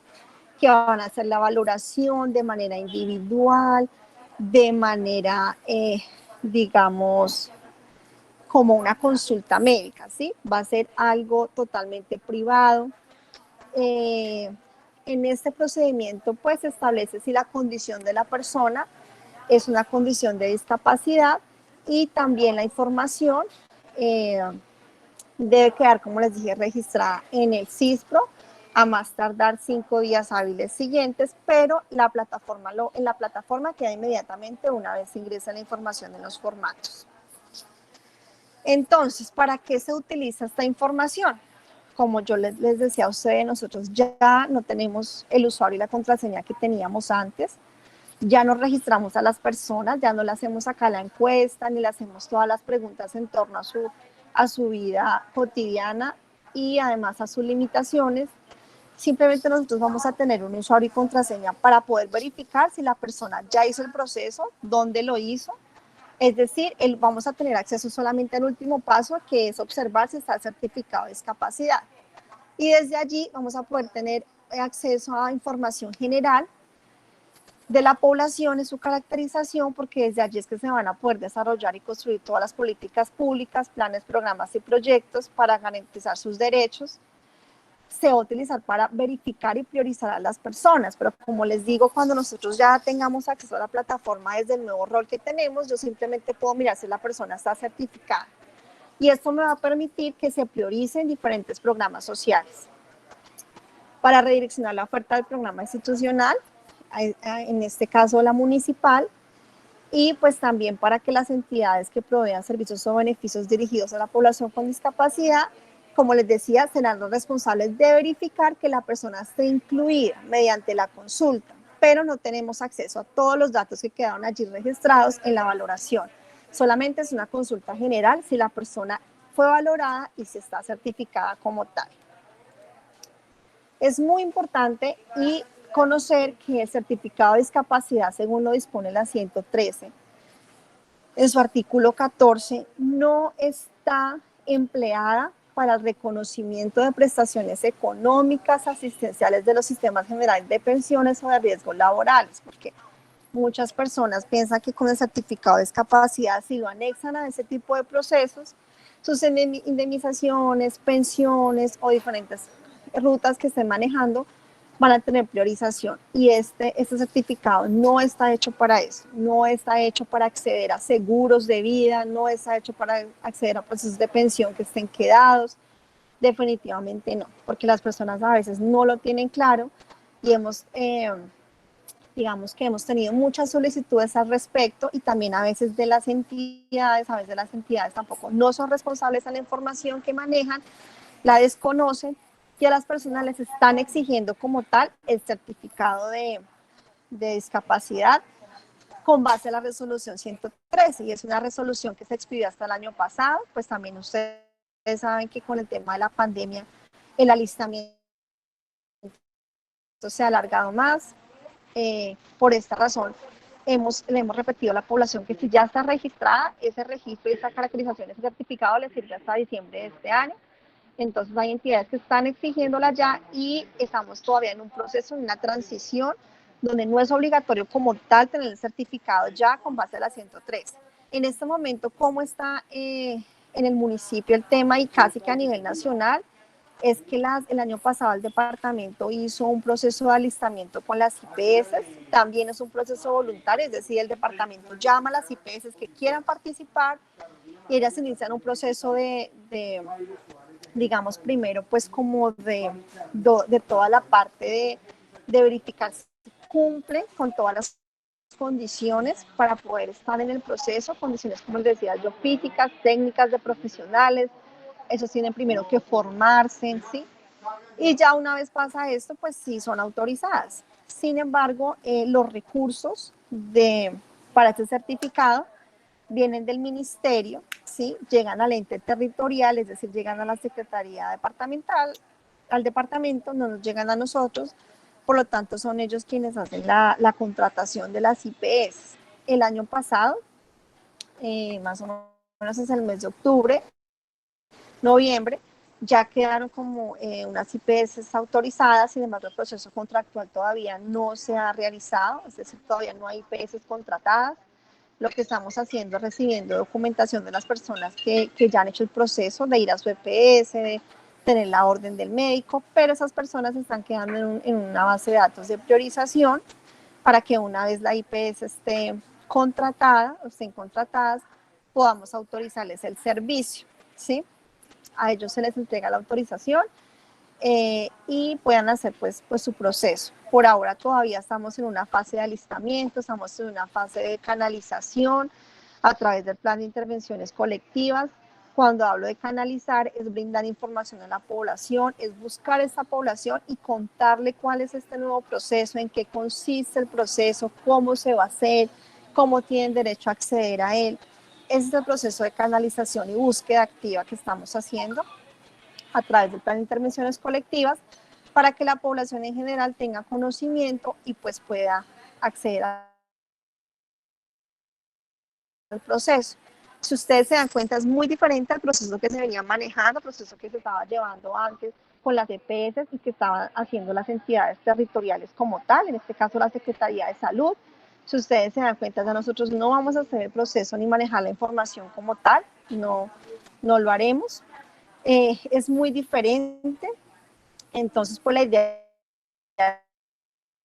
que van a hacer la valoración de manera individual, de manera, digamos, como una consulta médica, ¿sí? Va a ser algo totalmente privado. En este procedimiento, pues, se establece si la condición de la persona es una condición de discapacidad y también la información debe quedar, como les dije, registrada en el CISPRO a más tardar 5 días hábiles siguientes, pero en la plataforma queda inmediatamente una vez se ingresa la información en los formatos. Entonces, ¿para qué se utiliza esta información? Como yo les decía a ustedes, nosotros ya no tenemos el usuario y la contraseña que teníamos antes, ya no registramos a las personas, ya no le hacemos acá la encuesta, ni le hacemos todas las preguntas en torno a su vida cotidiana y además a sus limitaciones. Simplemente nosotros vamos a tener un usuario y contraseña para poder verificar si la persona ya hizo el proceso, dónde lo hizo. Es decir, vamos a tener acceso solamente al último paso, que es observar si está el certificado de discapacidad. Y desde allí vamos a poder tener acceso a información general de la población en su caracterización, porque desde allí es que se van a poder desarrollar y construir todas las políticas públicas, planes, programas y proyectos para garantizar sus derechos. Se va a utilizar para verificar y priorizar a las personas, pero como les digo, cuando nosotros ya tengamos acceso a la plataforma desde el nuevo rol que tenemos, yo simplemente puedo mirar si la persona está certificada. Y esto me va a permitir que se prioricen diferentes programas sociales. Para redireccionar la oferta del programa institucional, en este caso la municipal, y pues también para que las entidades que provean servicios o beneficios dirigidos a la población con discapacidad, como les decía, serán los responsables de verificar que la persona esté incluida mediante la consulta, pero no tenemos acceso a todos los datos que quedaron allí registrados en la valoración. Solamente es una consulta general si la persona fue valorada y si está certificada como tal. Es muy importante y conocer que el certificado de discapacidad, según lo dispone la 113, en su artículo 14, no está empleada para el reconocimiento de prestaciones económicas, asistenciales de los sistemas generales de pensiones o de riesgos laborales, porque muchas personas piensan que con el certificado de discapacidad, si lo anexan a ese tipo de procesos, sus indemnizaciones, pensiones o diferentes rutas que estén manejando van a tener priorización, y este certificado no está hecho para eso, no está hecho para acceder a seguros de vida, no está hecho para acceder a procesos de pensión que estén quedados, definitivamente no, porque las personas a veces no lo tienen claro y digamos que hemos tenido muchas solicitudes al respecto, y también a veces de las entidades, tampoco no son responsables de la información que manejan, la desconocen, y a las personas les están exigiendo como tal el certificado de discapacidad con base a la resolución 113, y es una resolución que se expidió hasta el año pasado. Pues también ustedes saben que con el tema de la pandemia el alistamiento se ha alargado más. Por esta razón le hemos repetido a la población que si ya está registrada, ese registro y esa caracterización, ese certificado le sirve hasta diciembre de este año. Entonces hay entidades que están exigiéndola ya, y estamos todavía en un proceso, en una transición, donde no es obligatorio como tal tener el certificado ya con base a la 103. En este momento, ¿cómo está en el municipio el tema, y casi que a nivel nacional? Es que el año pasado el departamento hizo un proceso de alistamiento con las IPS, también es un proceso voluntario, es decir, el departamento llama a las IPS que quieran participar y ellas inician un proceso de digamos, primero, pues como de toda la parte de verificar si cumple con todas las condiciones para poder estar en el proceso, condiciones, como les decía yo, físicas, técnicas, de profesionales. Esos tienen primero que formarse, ¿sí? Y ya una vez pasa esto, pues sí son autorizadas. Sin embargo, los recursos para este certificado vienen del ministerio, ¿sí? Llegan al ente territorial, es decir, llegan a la Secretaría Departamental, al departamento, no nos llegan a nosotros, por lo tanto son ellos quienes hacen la contratación de las IPS. El año pasado, más o menos es el mes de octubre, noviembre, ya quedaron como unas IPS autorizadas, sin embargo el proceso contractual todavía no se ha realizado, es decir, todavía no hay IPS contratadas. Lo que estamos haciendo es recibiendo documentación de las personas que ya han hecho el proceso de ir a su EPS, de tener la orden del médico, pero esas personas están quedando en una base de datos de priorización para que una vez la IPS esté contratada o estén contratadas, podamos autorizarles el servicio, ¿sí? A ellos se les entrega la autorización y puedan hacer pues su proceso. Por ahora todavía estamos en una fase de alistamiento, estamos en una fase de canalización a través del plan de intervenciones colectivas. Cuando hablo de canalizar es brindar información a la población, es buscar esa población y contarle cuál es este nuevo proceso, en qué consiste el proceso, cómo se va a hacer, cómo tienen derecho a acceder a él. Ese es el proceso de canalización y búsqueda activa que estamos haciendo a través del plan de intervenciones colectivas para que la población en general tenga conocimiento y pues pueda acceder al proceso. Si ustedes se dan cuenta, es muy diferente al proceso que se venía manejando, el proceso que se estaba llevando antes con las EPS y que estaban haciendo las entidades territoriales como tal, en este caso la Secretaría de Salud. Si ustedes se dan cuenta, ya nosotros no vamos a hacer el proceso ni manejar la información como tal, no lo haremos. Es muy diferente, entonces pues la idea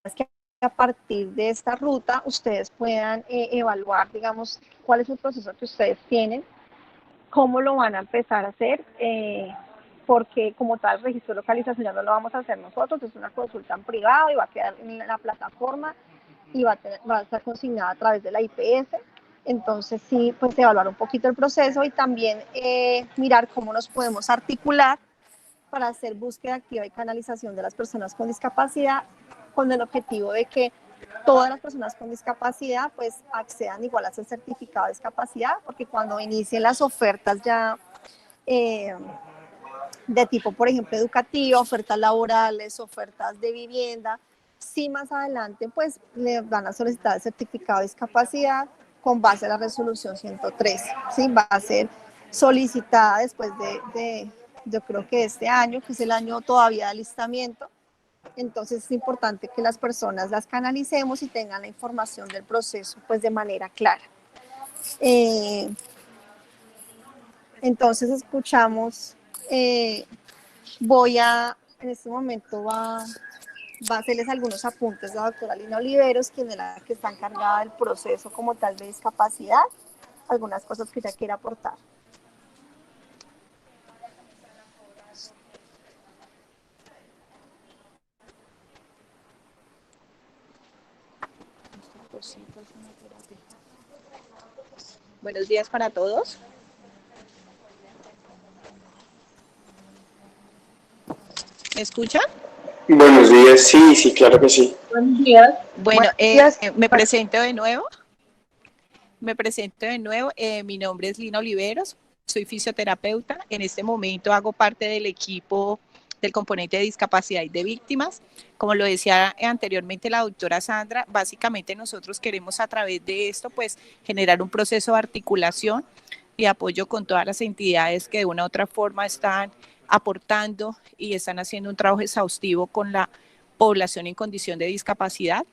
es que a partir de esta ruta ustedes puedan evaluar, digamos, cuál es el proceso que ustedes tienen, cómo lo van a empezar a hacer, porque como tal el registro de localización ya no lo vamos a hacer nosotros, es una consulta en privado y va a quedar en la plataforma y va a estar consignada a través de la IPS. Entonces sí, pues evaluar un poquito el proceso y también mirar cómo nos podemos articular para hacer búsqueda activa y canalización de las personas con discapacidad, con el objetivo de que todas las personas con discapacidad pues accedan igual a ese certificado de discapacidad, porque cuando inicien las ofertas ya de tipo, por ejemplo, educativo, ofertas laborales, ofertas de vivienda, sí más adelante pues le van a solicitar el certificado de discapacidad con base a la resolución 113, ¿sí? Va a ser solicitada después yo creo que este año, que es el año todavía de alistamiento. Entonces es importante que las personas las canalicemos y tengan la información del proceso pues de manera clara. Entonces escuchamos, en este momento va a hacerles algunos apuntes la doctora Lina Oliveros, quien es la que está encargada del proceso como tal de discapacidad, algunas cosas que ella quiere aportar. Buenos días para todos. ¿Me escuchan? Buenos días, sí, claro que sí. Buenos días. Bueno, Buenos días. me presento de nuevo. Mi nombre es Lina Oliveros, soy fisioterapeuta. En este momento hago parte del equipo del componente de discapacidad y de víctimas. Como lo decía anteriormente la doctora Sandra, básicamente nosotros queremos a través de esto pues generar un proceso de articulación y apoyo con todas las entidades que de una u otra forma están aportando y están haciendo un trabajo exhaustivo con la población en condición de discapacidad.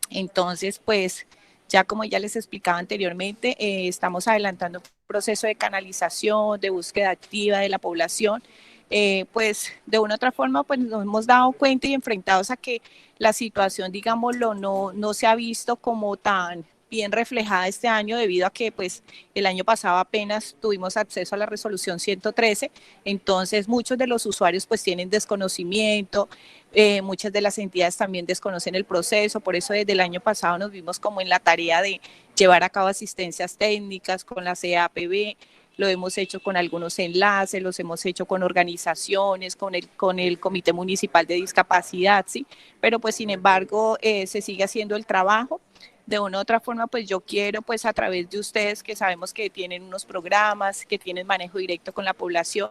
Entonces, pues, ya como ya les explicaba anteriormente, estamos adelantando un proceso de canalización, de búsqueda activa de la población. Pues, de una u otra forma, pues nos hemos dado cuenta y enfrentados a que la situación, digámoslo, no se ha visto como tan bien reflejada este año debido a que pues el año pasado apenas tuvimos acceso a la resolución 113, entonces muchos de los usuarios pues tienen desconocimiento, muchas de las entidades también desconocen el proceso, por eso desde el año pasado nos vimos como en la tarea de llevar a cabo asistencias técnicas con la CAPB, lo hemos hecho con algunos enlaces, los hemos hecho con organizaciones, con el Comité Municipal de Discapacidad, ¿sí? Pero pues sin embargo se sigue haciendo el trabajo. De una u otra forma, pues yo quiero, pues a través de ustedes que sabemos que tienen unos programas, que tienen manejo directo con la población,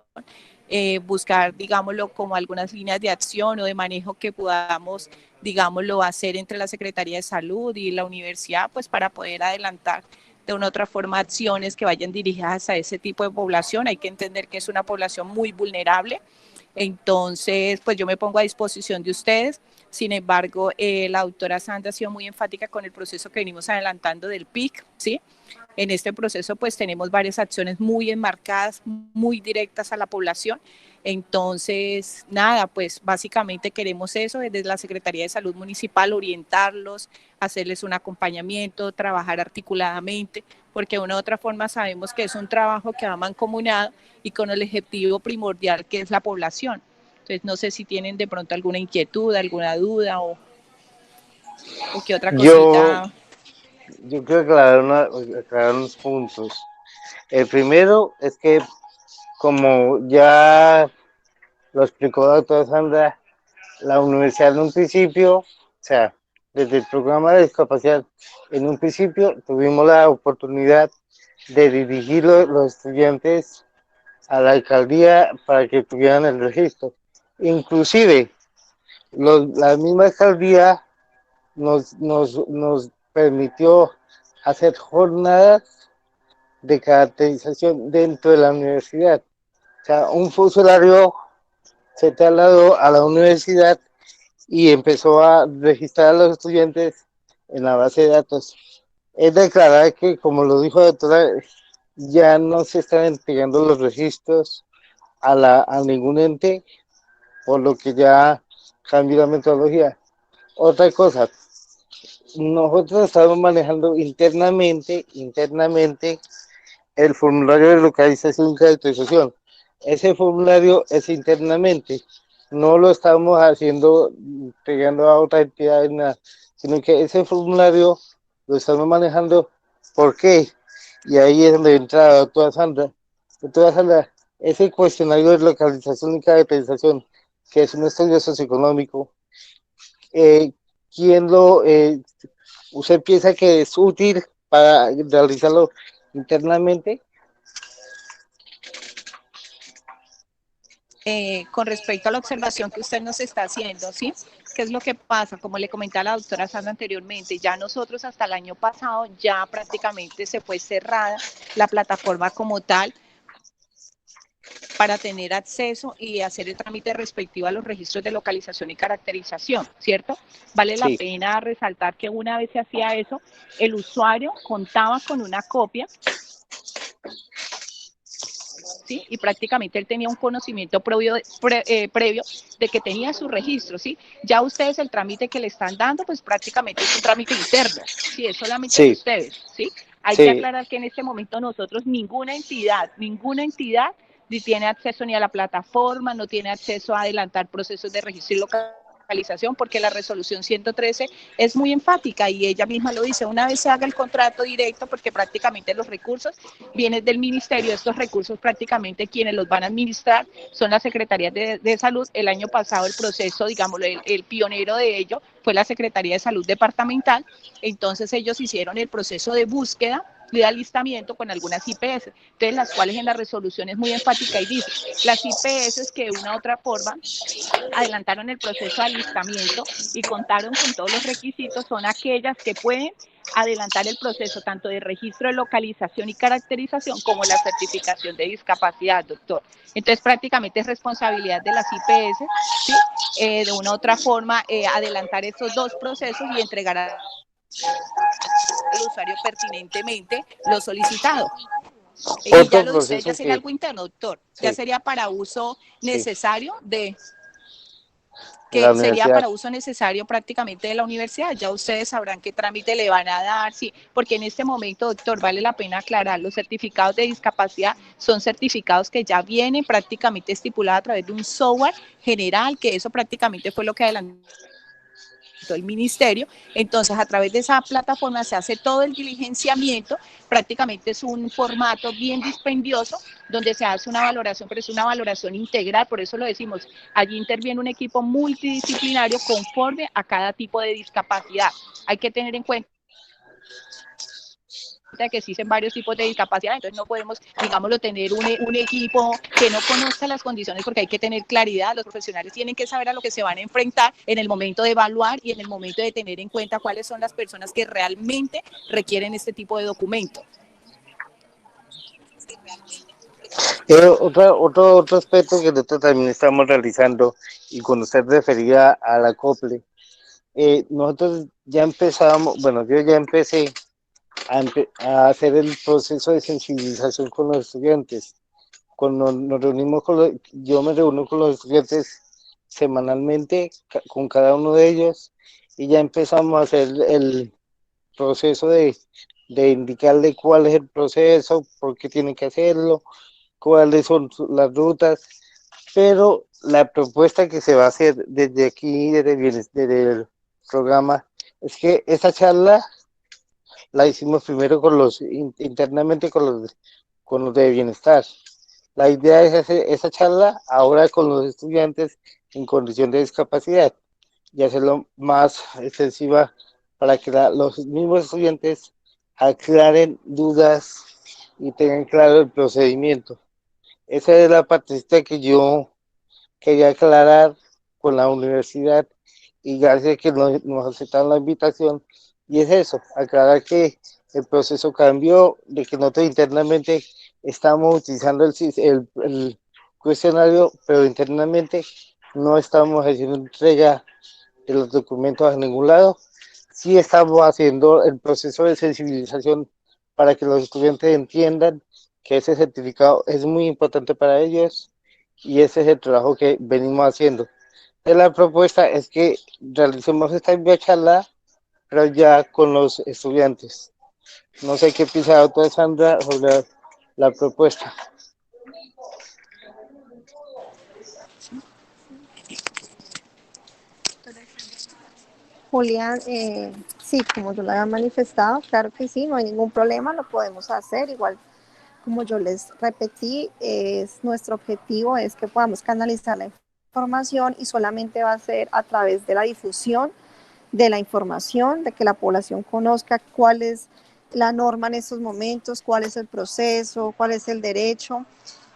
buscar, digámoslo, como algunas líneas de acción o de manejo que podamos digámoslo, hacer entre la Secretaría de Salud y la universidad, pues para poder adelantar de una u otra forma acciones que vayan dirigidas a ese tipo de población. Hay que entender que es una población muy vulnerable. Entonces, pues yo me pongo a disposición de ustedes. Sin embargo, la doctora Sandra ha sido muy enfática con el proceso que venimos adelantando del PIC, ¿sí? En este proceso, pues tenemos varias acciones muy enmarcadas, muy directas a la población. Entonces, nada, pues básicamente queremos eso desde la Secretaría de Salud Municipal, orientarlos, hacerles un acompañamiento, trabajar articuladamente, porque de una u otra forma sabemos que es un trabajo que va mancomunado y con el objetivo primordial que es la población. Entonces, no sé si tienen de pronto alguna inquietud, alguna duda o qué otra Yo, cosita. yo quiero aclarar unos puntos. El primero es que, como ya lo explicó la doctora Sandra, la universidad en un principio, o sea, desde el programa de discapacidad, en un principio tuvimos la oportunidad de dirigir los estudiantes a la alcaldía para que tuvieran el registro. Inclusive, la misma alcaldía nos permitió hacer jornadas de caracterización dentro de la universidad. O sea, un funcionario se trasladó a la universidad y empezó a registrar a los estudiantes en la base de datos. Es declarar que, como lo dijo la doctora, ya no se están entregando los registros a ningún ente, por lo que ya cambió la metodología. Otra cosa, nosotros estamos manejando internamente el formulario de localización y caracterización. Ese formulario es internamente, no lo estamos haciendo, pegando a otra entidad, nada, sino que ese formulario lo estamos manejando. ¿Por qué? Y ahí es donde entra la doctora Sandra. Doctora Sandra, ese cuestionario de localización y caracterización, que es un estudio socioeconómico, eh, ¿quién usted piensa que es útil para realizarlo internamente? Con respecto a la observación que usted nos está haciendo, ¿sí? ¿Qué es lo que pasa? Como le comentaba la doctora Sandra anteriormente, ya nosotros hasta el año pasado ya prácticamente se fue cerrada la plataforma como tal para tener acceso y hacer el trámite respectivo a los registros de localización y caracterización, ¿cierto? Vale la Sí. pena resaltar que una vez se hacía eso, el usuario contaba con una copia, ¿sí? Y prácticamente él tenía un conocimiento previo de que tenía su registro, ¿sí? Ya ustedes el trámite que le están dando, pues prácticamente es un trámite interno, ¿sí? Es solamente de Sí, ustedes, ¿sí? Hay que sí, aclarar que en este momento nosotros, ninguna entidad ni tiene acceso ni a la plataforma, no tiene acceso a adelantar procesos de registro y localización, porque la resolución 113 es muy enfática y ella misma lo dice, una vez se haga el contrato directo, porque prácticamente los recursos vienen del ministerio, estos recursos prácticamente quienes los van a administrar son las secretarías de salud. El año pasado el proceso, digámoslo, el pionero de ello fue la Secretaría de Salud Departamental, entonces ellos hicieron el proceso de búsqueda de alistamiento con algunas IPS, entonces las cuales en la resolución es muy enfática y dice, las IPS que de una u otra forma adelantaron el proceso de alistamiento y contaron con todos los requisitos son aquellas que pueden adelantar el proceso tanto de registro de localización y caracterización como la certificación de discapacidad, doctor. Entonces prácticamente es responsabilidad de las IPS, ¿sí? De una u otra forma adelantar estos dos procesos y entregar al usuario pertinentemente lo solicitado. Y ya otro lo de ustedes ya proceso sería que, algo interno, doctor. Ya sí, sería para uso sí, necesario la que sería universidad, para uso necesario prácticamente de la universidad. Ya ustedes sabrán qué trámite le van a dar, sí, porque en este momento, doctor, vale la pena aclarar, los certificados de discapacidad son certificados que ya vienen prácticamente estipulados a través de un software general, que eso prácticamente fue lo que adelantó el ministerio. Entonces a través de esa plataforma se hace todo el diligenciamiento, prácticamente es un formato bien dispendioso donde se hace una valoración, pero es una valoración integral, por eso lo decimos, allí interviene un equipo multidisciplinario conforme a cada tipo de discapacidad. Hay que tener en cuenta cuenta de que existen varios tipos de discapacidad, entonces no podemos, digámoslo, tener un equipo que no conozca las condiciones, porque hay que tener claridad, los profesionales tienen que saber a lo que se van a enfrentar en el momento de evaluar y en el momento de tener en cuenta cuáles son las personas que realmente requieren este tipo de documento. Otro aspecto que nosotros también estamos realizando, y cuando usted refería al acople, nosotros ya empezamos, bueno, yo ya empecé a hacer el proceso de sensibilización con los estudiantes. Cuando nos reunimos yo me reúno con los estudiantes semanalmente, con cada uno de ellos, y ya empezamos a hacer el proceso de indicarle cuál es el proceso, por qué tienen que hacerlo, cuáles son las rutas, pero la propuesta que se va a hacer desde aquí, desde el programa, es que esa charla la hicimos primero internamente con los de bienestar. La idea es hacer esa charla ahora con los estudiantes en condición de discapacidad y hacerlo más extensiva para que los mismos estudiantes aclaren dudas y tengan claro el procedimiento. Esa es la partecita que yo quería aclarar con la universidad y gracias que nos aceptaron la invitación. Y es eso, aclarar que el proceso cambió, de que nosotros internamente estamos utilizando el cuestionario, pero internamente no estamos haciendo entrega de los documentos a ningún lado. Sí estamos haciendo el proceso de sensibilización para que los estudiantes entiendan que ese certificado es muy importante para ellos y ese es el trabajo que venimos haciendo. La propuesta es que realicemos esta videocharla, pero ya con los estudiantes. No sé qué piensa la doctora Sandra sobre la propuesta. Julián, sí, como yo lo había manifestado, claro que sí, no hay ningún problema, lo podemos hacer. Igual, como yo les repetí, nuestro objetivo es que podamos canalizar la información y solamente va a ser a través de la difusión de la información, de que la población conozca cuál es la norma en estos momentos, cuál es el proceso, cuál es el derecho,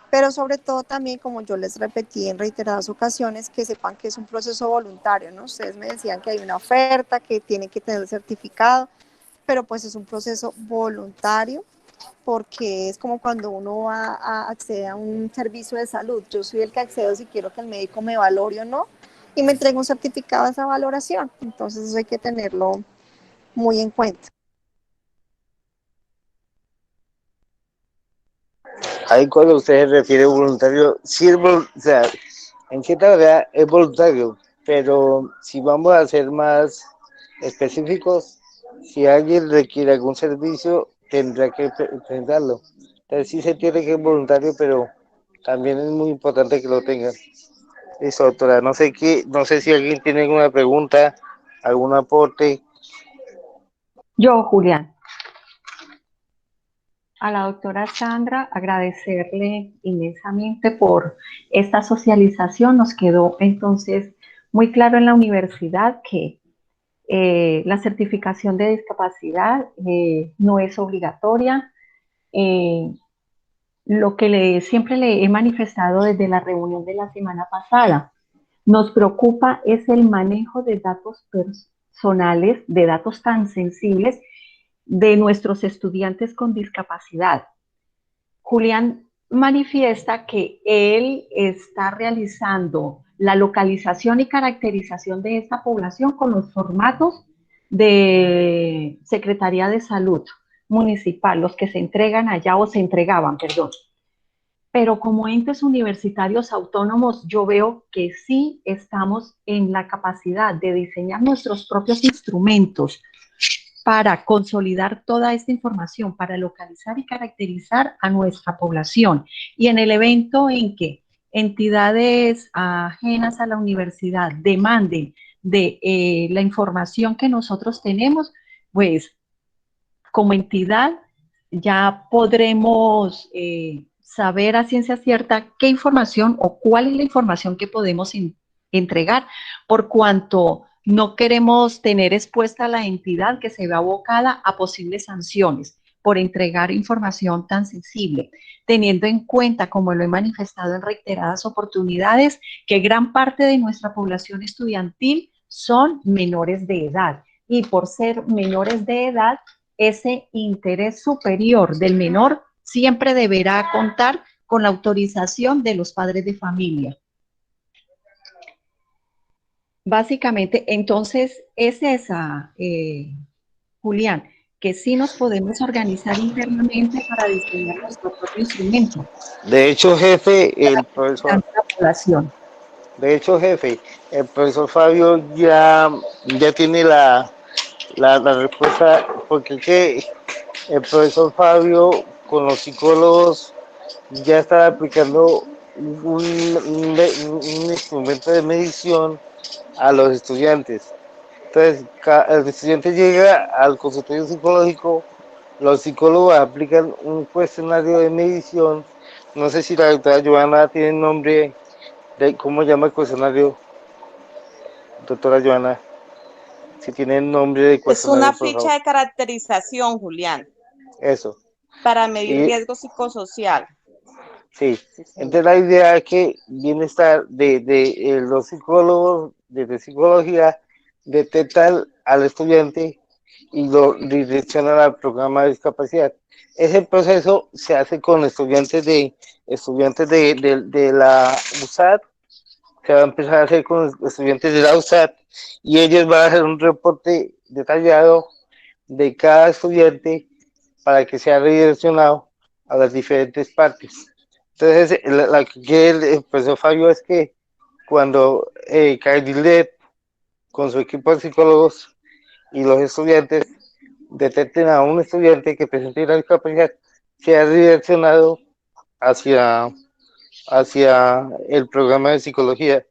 pero sobre todo también, como yo les repetí en reiteradas ocasiones, que sepan que es un proceso voluntario, ¿no? Ustedes me decían que hay una oferta, que tiene que tener el certificado, pero pues es un proceso voluntario, porque es como cuando uno va a acceder a un servicio de salud. Yo soy el que accedo si quiero que el médico me valore o no, y me entrega un certificado de esa valoración. Entonces eso hay que tenerlo muy en cuenta. Ahí cuando usted se refiere voluntario, sí o sea, en cierta manera es voluntario, pero si vamos a ser más específicos, si alguien requiere algún servicio, tendrá que presentarlo. Entonces sí se tiene que ser voluntario, pero también es muy importante que lo tengan. Eso, doctora, no sé si alguien tiene alguna pregunta, algún aporte. Yo, Julián, a la doctora Sandra agradecerle inmensamente por esta socialización. Nos quedó entonces muy claro en la universidad que la certificación de discapacidad no es obligatoria. Lo que siempre le he manifestado desde la reunión de la semana pasada, nos preocupa es el manejo de datos personales, de datos tan sensibles de nuestros estudiantes con discapacidad. Julián manifiesta que él está realizando la localización y caracterización de esta población con los formatos de Secretaría de Salud Municipal, los que se entregan allá o se entregaban, perdón. Pero como entes universitarios autónomos, yo veo que sí estamos en la capacidad de diseñar nuestros propios instrumentos para consolidar toda esta información, para localizar y caracterizar a nuestra población. Y en el evento en que entidades ajenas a la universidad demanden de la información que nosotros tenemos, pues como entidad ya podremos saber a ciencia cierta qué información o cuál es la información que podemos entregar, por cuanto no queremos tener expuesta a la entidad que se vea abocada a posibles sanciones por entregar información tan sensible, teniendo en cuenta, como lo he manifestado en reiteradas oportunidades, que gran parte de nuestra población estudiantil son menores de edad. Y por ser menores de edad, ese interés superior del menor siempre deberá contar con la autorización de los padres de familia. Básicamente, entonces, es esa, Julián, que sí nos podemos organizar internamente para diseñar nuestro propio instrumento. De hecho, jefe, el profesor, Fabio ya tiene la respuesta, porque es que el profesor Fabio con los psicólogos ya está aplicando un instrumento de medición a los estudiantes. Entonces, el estudiante llega al consultorio psicológico, los psicólogos aplican un cuestionario de medición. No sé si la doctora Joana tiene nombre de cómo llama el cuestionario, doctora Joana. Si tiene el nombre de cuestionario. Es una ficha de caracterización, Julián. Eso. Para medir riesgo psicosocial. Sí. Entonces la idea es que bienestar de los psicólogos de psicología detectan al estudiante y lo direccionan al programa de discapacidad. Ese proceso se hace con estudiantes de la USAT, se va a empezar a hacer con estudiantes de la USAT y ellos van a hacer un reporte detallado de cada estudiante para que sea redireccionado a las diferentes partes. Entonces, la que el profesor Fabio es que cuando Cardilet, con su equipo de psicólogos y los estudiantes, detecten a un estudiante que presente una discapacidad, sea redireccionado hacia el programa de psicología.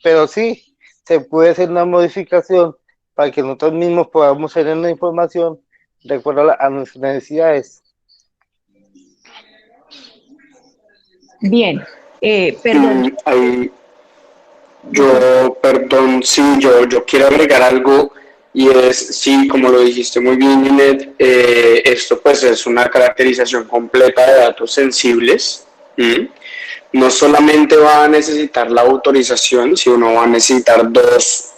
Pero sí, se puede hacer una modificación para que nosotros mismos podamos tener la información de acuerdo a nuestras necesidades. Bien, perdón. Yo quiero agregar algo y es, sí, como lo dijiste muy bien, Linet, esto pues es una caracterización completa de datos sensibles. No solamente va a necesitar la autorización, sino va a necesitar dos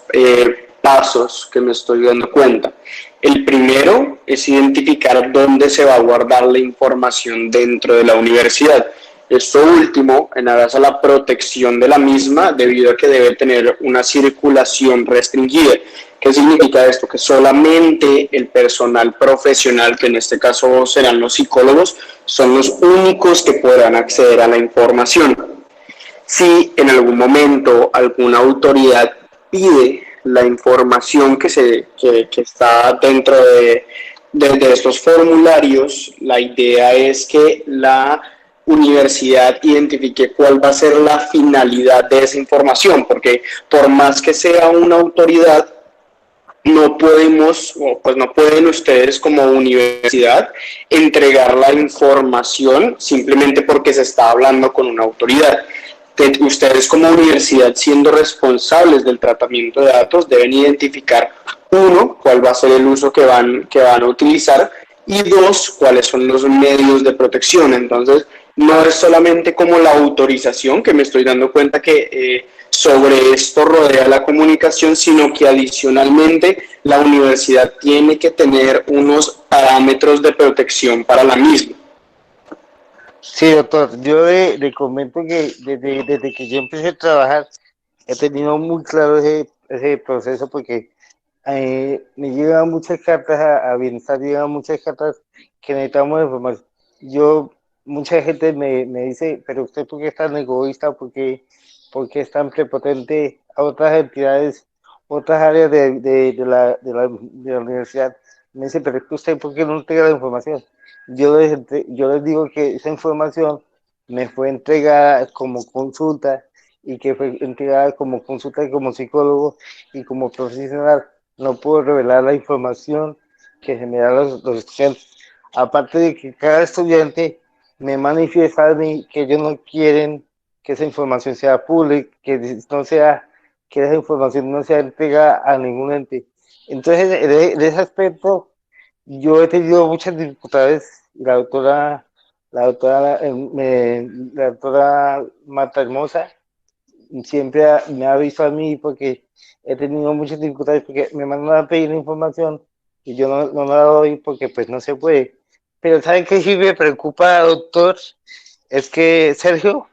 pasos que me estoy dando cuenta. El primero es identificar dónde se va a guardar la información dentro de la universidad. Esto último, en aras a la protección de la misma, debido a que debe tener una circulación restringida. ¿Qué significa esto? Que solamente el personal profesional, que en este caso serán los psicólogos, son los únicos que podrán acceder a la información. Si en algún momento alguna autoridad pide la información que está dentro de estos formularios, la idea es que la universidad identifique cuál va a ser la finalidad de esa información, porque por más que sea una autoridad, no podemos, o pues no pueden ustedes como universidad entregar la información simplemente porque se está hablando con una autoridad. Ustedes como universidad, siendo responsables del tratamiento de datos, deben identificar, uno, cuál va a ser el uso que van a utilizar, y dos, cuáles son los medios de protección. Entonces, no es solamente como la autorización, que me estoy dando cuenta que sobre esto rodea la comunicación, sino que adicionalmente la universidad tiene que tener unos parámetros de protección para la misma. Sí, doctor, yo le comento que desde que yo empecé a trabajar he tenido muy claro ese proceso, porque me llegan muchas cartas a Bienestar, llegan muchas cartas que necesitamos información. Mucha gente me dice, pero usted ¿por qué es tan egoísta? ¿Por qué es tan prepotente a otras entidades, otras áreas de la universidad? Me dice, pero es que usted ¿por qué no entrega la información? Yo les digo que esa información me fue entregada como consulta, y que fue entregada como consulta como psicólogo y como profesional. No puedo revelar la información que se me da los estudiantes. Aparte de que cada estudiante me manifiesta a mí que ellos no quieren que esa información sea pública, que esa información no sea entregada a ningún ente. Entonces, de ese aspecto, yo he tenido muchas dificultades y la doctora Marta Hermosa siempre me ha visto a mí porque he tenido muchas dificultades porque me mandan a pedir información y yo no la doy porque pues no se puede. Pero ¿saben qué sí me preocupa, doctor? Es que, Sergio,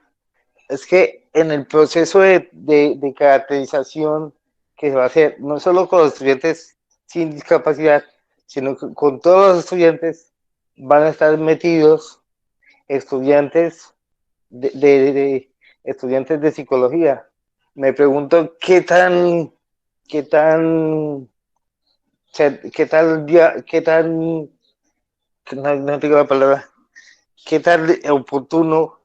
es que en el proceso de caracterización que se va a hacer, no solo con los estudiantes sin discapacidad, sino que con todos los estudiantes van a estar metidos estudiantes de estudiantes de psicología. Me pregunto qué tan, qué tan, no tengo la palabra, qué tan oportuno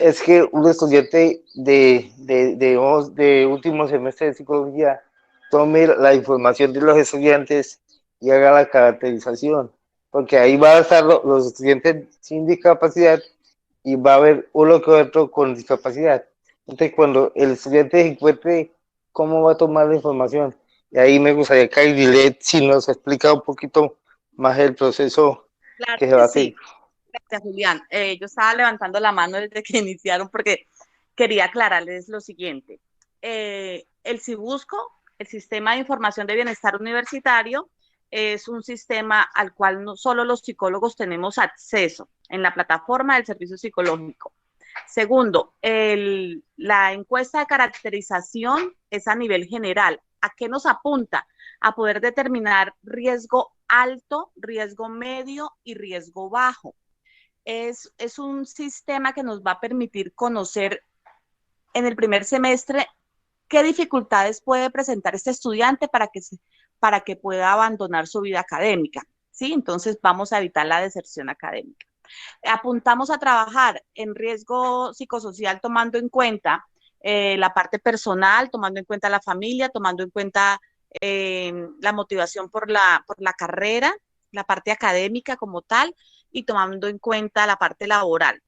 es que un estudiante de último semestre de psicología tome la información de los estudiantes y haga la caracterización, porque ahí van a estar los estudiantes sin discapacidad y va a haber uno que otro con discapacidad. Entonces, cuando el estudiante encuentre cómo va a tomar la información, y ahí me gustaría que Aidilet si nos explica un poquito más el proceso Claro que se va a que hacer. sí. Gracias, Julián. Yo estaba levantando la mano desde que iniciaron porque quería aclararles lo siguiente. El CIBUSCO, el Sistema de Información de Bienestar Universitario, es un sistema al cual no solo los psicólogos tenemos acceso en la plataforma del servicio psicológico. Segundo, la encuesta de caracterización es a nivel general. ¿A qué nos apunta? A poder determinar riesgo alto, riesgo medio y riesgo bajo. Es un sistema que nos va a permitir conocer en el primer semestre qué dificultades puede presentar este estudiante para que pueda abandonar su vida académica, ¿sí? Entonces vamos a evitar la deserción académica. Apuntamos a trabajar en riesgo psicosocial tomando en cuenta la parte personal, tomando en cuenta la familia, tomando en cuenta la motivación por la carrera, la parte académica como tal, y tomando en cuenta la parte laboral.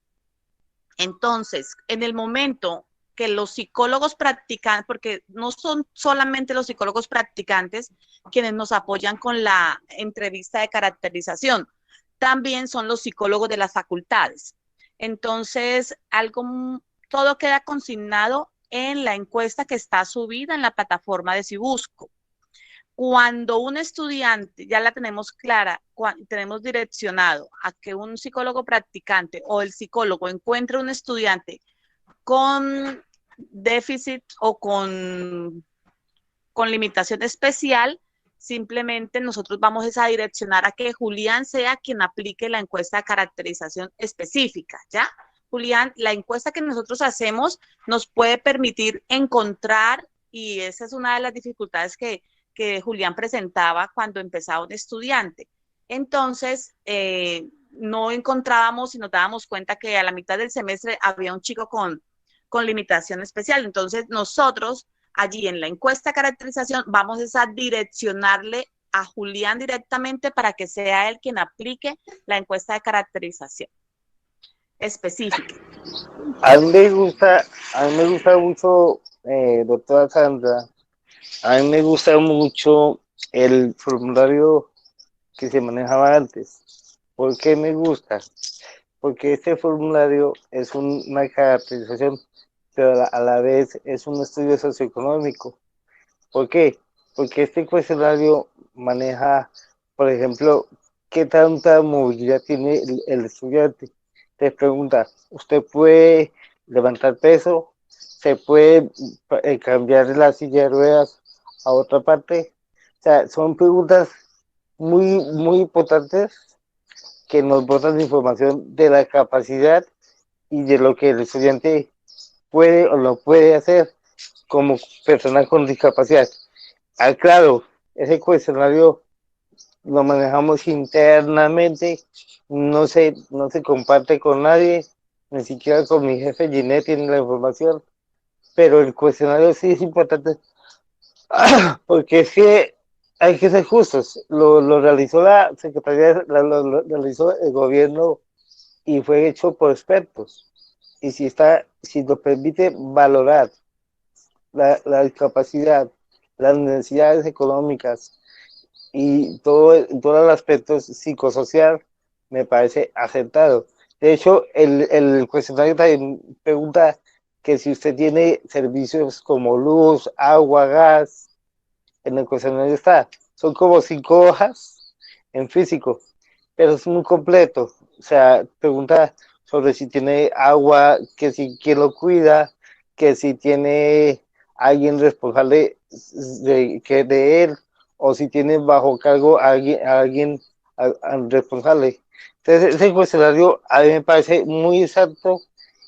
Entonces, en el momento que los psicólogos practican, porque no son solamente los psicólogos practicantes quienes nos apoyan con la entrevista de caracterización, también son los psicólogos de las facultades. Entonces, todo queda consignado en la encuesta que está subida en la plataforma de Cibusco. Cuando un estudiante ya la tenemos clara, tenemos direccionado a que un psicólogo practicante o el psicólogo encuentre un estudiante con déficit o con limitación especial, simplemente nosotros vamos a direccionar a que Julián sea quien aplique la encuesta de caracterización específica, ¿ya? Julián, la encuesta que nosotros hacemos nos puede permitir encontrar, y esa es una de las dificultades que Julián presentaba cuando empezaba un estudiante. Entonces, no encontrábamos y nos dábamos cuenta que a la mitad del semestre había un chico con limitación especial. Entonces, nosotros allí en la encuesta de caracterización vamos a direccionarle a Julián directamente para que sea él quien aplique la encuesta de caracterización específica. A mí me gusta mucho, doctora Sandra, a mí me gusta mucho el formulario que se manejaba antes. ¿Por qué me gusta? Porque este formulario es una caracterización, pero a la vez es un estudio socioeconómico. ¿Por qué? Porque este cuestionario maneja, por ejemplo, qué tanta movilidad tiene el estudiante. Te pregunta, ¿usted puede levantar peso? ¿Se puede cambiar la silla de ruedas a otra parte? O sea, son preguntas muy importantes que nos botan información de la capacidad y de lo que el estudiante puede o no puede hacer como persona con discapacidad. Ah, claro, ese cuestionario lo manejamos internamente, no se comparte con nadie, ni siquiera con mi jefe Ginette tiene la información, pero el cuestionario sí es importante, porque es que hay que ser justos, lo realizó la Secretaría, lo realizó el gobierno y fue hecho por expertos, y si nos permite valorar la discapacidad, las necesidades económicas, y todo el aspecto psicosocial me parece acertado. De hecho, el cuestionario también pregunta que si usted tiene servicios como luz, agua, gas, en el cuestionario está. Son como 5 hojas en físico, pero es muy completo. O sea, pregunta sobre si tiene agua, que si quién lo cuida, que si tiene alguien responsable de él, o si tiene bajo cargo a responsable. Entonces, ese cuestionario a mí me parece muy exacto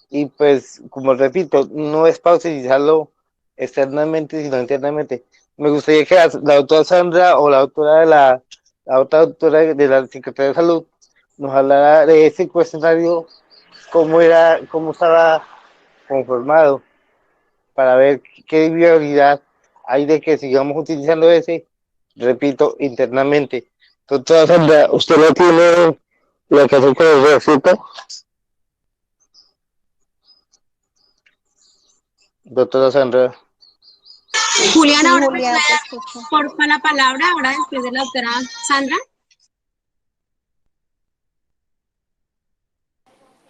y pues, como repito, no es para utilizarlo externamente, sino internamente. Me gustaría que la doctora Sandra o la doctora la otra doctora de la Secretaría de Salud nos hablara de ese cuestionario, cómo estaba conformado, para ver qué viabilidad hay de que sigamos utilizando ese, repito, internamente. Doctora Sandra, ¿usted no tiene lo que hacer con el receta? Doctora Sandra. Julián, Sí, ahora me Julián, te puede escucho. dar porfa la palabra, ahora después de la doctora Sandra.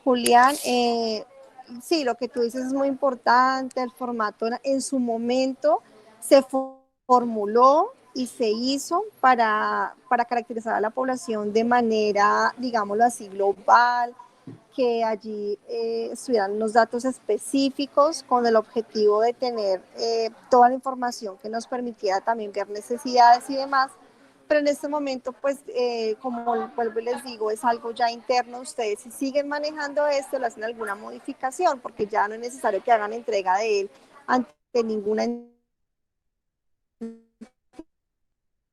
Julián, sí, lo que tú dices es muy importante, el formato en su momento se formuló y se hizo para caracterizar a la población de manera, digámoslo así, global, que allí estuvieran los datos específicos con el objetivo de tener toda la información que nos permitiera también ver necesidades y demás. Pero en este momento, pues, como vuelvo y les digo, es algo ya interno. Ustedes si siguen manejando esto, le hacen alguna modificación, porque ya no es necesario que hagan entrega de él ante ninguna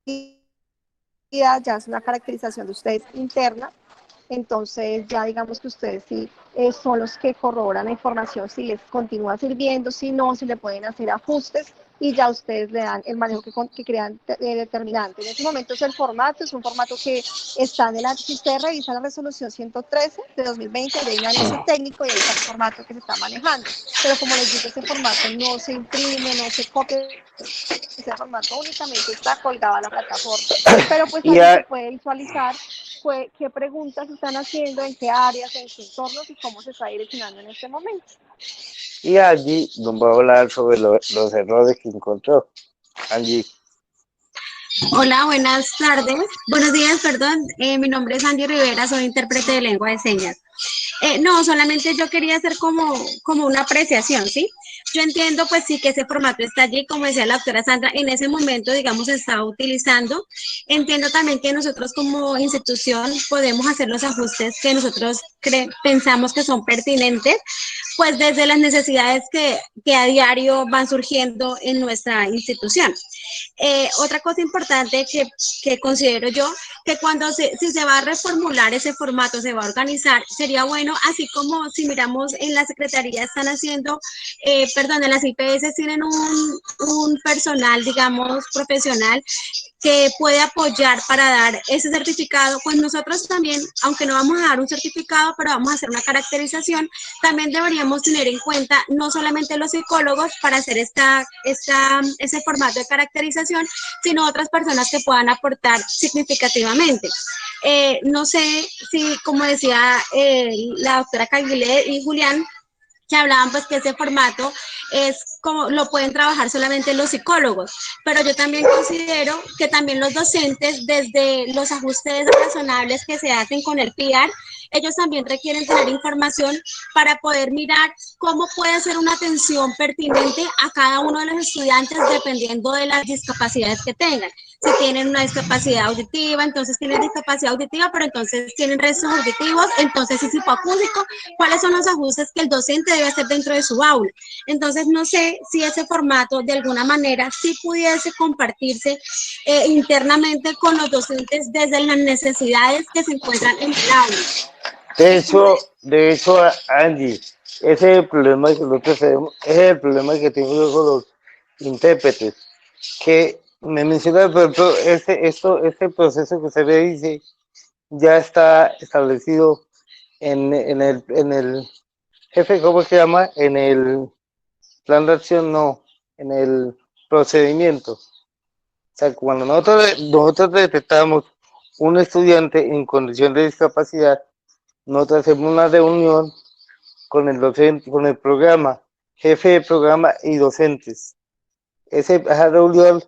entidad, ya es una caracterización de ustedes interna. Entonces ya digamos que ustedes sí son los que corroboran la información, si les continúa sirviendo, si no, si le pueden hacer ajustes y ya ustedes le dan el manejo que crean determinante. En este momento es un formato que está en el, si ustedes revisan la resolución 113 de 2020, hay un anexo técnico y ahí está el formato que se está manejando. Pero como les digo, ese formato no se imprime, no se copia, ese formato únicamente está colgado a la plataforma. Pero pues Y, allí se puede visualizar qué preguntas están haciendo, en qué áreas, en qué entornos y cómo se está direccionando en este momento. y allí nos va a hablar sobre los errores que encontró. Angie. Hola, buenas tardes. Buenos días, perdón. Mi nombre es Andy Rivera, soy intérprete de lengua de señas. No, solamente yo quería hacer como una apreciación, ¿sí? Yo entiendo, pues sí, que ese formato está allí, como decía la doctora Sandra, en ese momento, digamos, se está utilizando. Entiendo también que nosotros como institución podemos hacer los ajustes que nosotros pensamos que son pertinentes, pues desde las necesidades que a diario van surgiendo en nuestra institución. Otra cosa importante que considero yo, que cuando si se va a reformular ese formato, se va a organizar, sería bueno, así como si miramos en la Secretaría están haciendo, perdón, en las IPS tienen un personal, digamos, profesional que puede apoyar para dar ese certificado, pues nosotros también, aunque no vamos a dar un certificado, pero vamos a hacer una caracterización, también deberíamos tener en cuenta no solamente los psicólogos para hacer ese formato de caracterización, sino otras personas que puedan aportar significativamente. No sé si, como decía la doctora Caguilé y Julián, que hablaban pues que ese formato es como lo pueden trabajar solamente los psicólogos, pero yo también considero que también los docentes, desde los ajustes razonables que se hacen con el PIAR, ellos también requieren tener información para poder mirar cómo puede ser una atención pertinente a cada uno de los estudiantes dependiendo de las discapacidades que tengan. Si tienen una discapacidad auditiva, entonces tienen discapacidad auditiva, pero entonces tienen restos auditivos, entonces es hipoacúsico. ¿Cuáles son los ajustes que el docente debe hacer dentro de su aula? Entonces, no sé si ese formato de alguna manera sí pudiese compartirse internamente con los docentes desde las necesidades que se encuentran en el aula. De hecho, Angie, ese es el problema que nosotros tenemos, ese es el problema que tengo yo con los intérpretes, que me menciona, por ejemplo, este proceso que usted me dice, ya está establecido en el jefe, ¿cómo se llama? En el plan de acción, no, en el procedimiento. sea, cuando nosotros detectamos un estudiante en condición de discapacidad, nosotros hacemos una reunión con el docente, con el programa, jefe de programa y docentes. Esa reunión,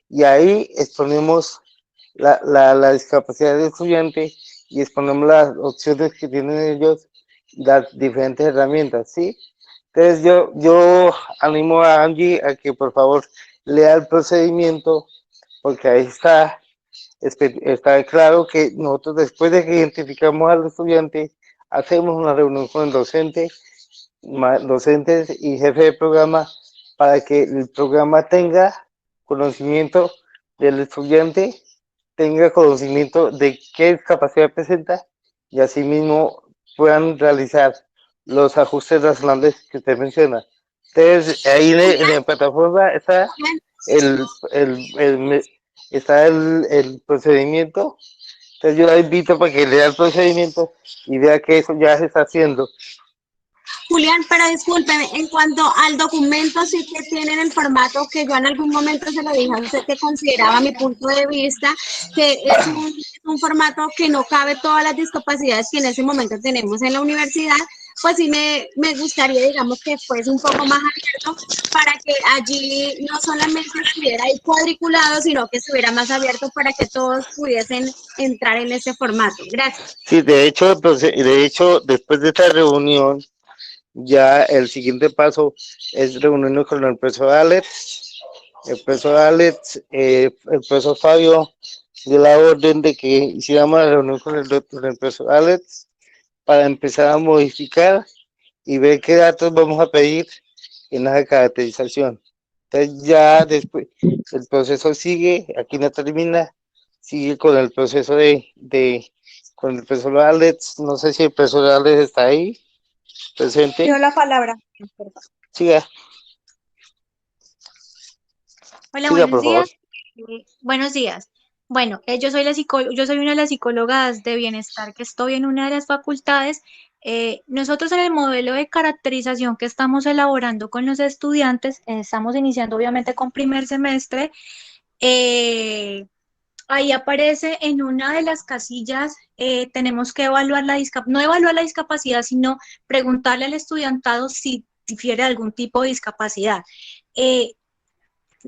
y ahí exponemos la discapacidad del estudiante y exponemos las opciones que tienen ellos, las diferentes herramientas, ¿sí? Entonces yo animo a Angie a que por favor lea el procedimiento, porque ahí está claro que nosotros después de que identificamos al estudiante, hacemos una reunión con el docente, docentes y jefe de programa para que el programa tenga conocimiento del estudiante, tenga conocimiento de qué discapacidad presenta y asimismo puedan realizar los ajustes razonables que usted menciona. Entonces, ahí en la plataforma está el, el procedimiento. Entonces, yo la invito para que lea el procedimiento y vea que eso ya se está haciendo. Julián, pero discúlpeme, en cuanto al documento, sí que tienen el formato que yo en algún momento se lo dije a usted que consideraba mi punto de vista, que es un formato que no cabe todas las discapacidades que en ese momento tenemos en la universidad, pues sí me gustaría, digamos, que fuese un poco más abierto para que allí no solamente estuviera ahí cuadriculado, sino que estuviera más abierto para que todos pudiesen entrar en ese formato. Gracias. Sí, de hecho, después de esta reunión, ya el siguiente paso es reunirnos con el profesor Alex. El profesor Alex, el profesor Fabio dio la orden de que hiciéramos la reunión con el profesor Alex para empezar a modificar y ver qué datos vamos a pedir en la caracterización. Entonces ya después el proceso sigue, aquí no termina, sigue con el proceso con el profesor Alex. No sé si el profesor Alex está ahí presente. Pido la palabra. Siga. Hola, Siga, buenos por favor. días. Buenos días. Bueno, yo soy yo soy una de las psicólogas de bienestar que estoy en una de las facultades. Nosotros en el modelo de caracterización que estamos elaborando con los estudiantes, estamos iniciando obviamente con primer semestre. Ahí aparece en una de las casillas, tenemos que evaluar no evaluar la discapacidad, sino preguntarle al estudiantado si difiere de algún tipo de discapacidad. Eh,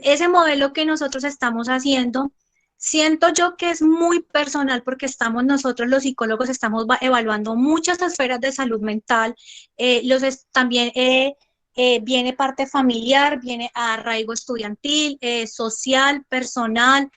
Ese modelo que nosotros estamos haciendo, siento yo que es muy personal porque nosotros los psicólogos estamos evaluando muchas esferas de salud mental, también viene parte familiar, viene arraigo estudiantil, social, personal,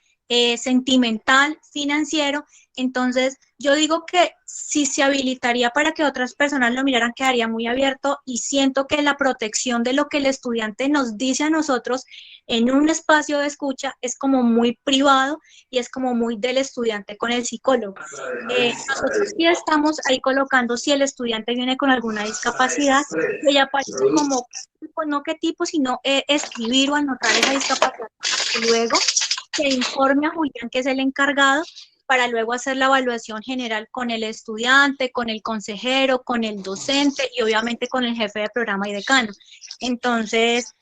sentimental, financiero. Entonces, yo digo que si se habilitaría para que otras personas lo miraran, quedaría muy abierto y siento que la protección de lo que el estudiante nos dice a nosotros en un espacio de escucha es como muy privado y es como muy del estudiante con el psicólogo. Nosotros sí estamos ahí colocando si el estudiante viene con alguna discapacidad, que ya aparece como, no qué tipo, sino escribir o anotar esa discapacidad. Luego se informe a Julián, que es el encargado, para luego hacer la evaluación general con el estudiante, con el consejero, con el docente y obviamente con el jefe de programa y decano. Entonces,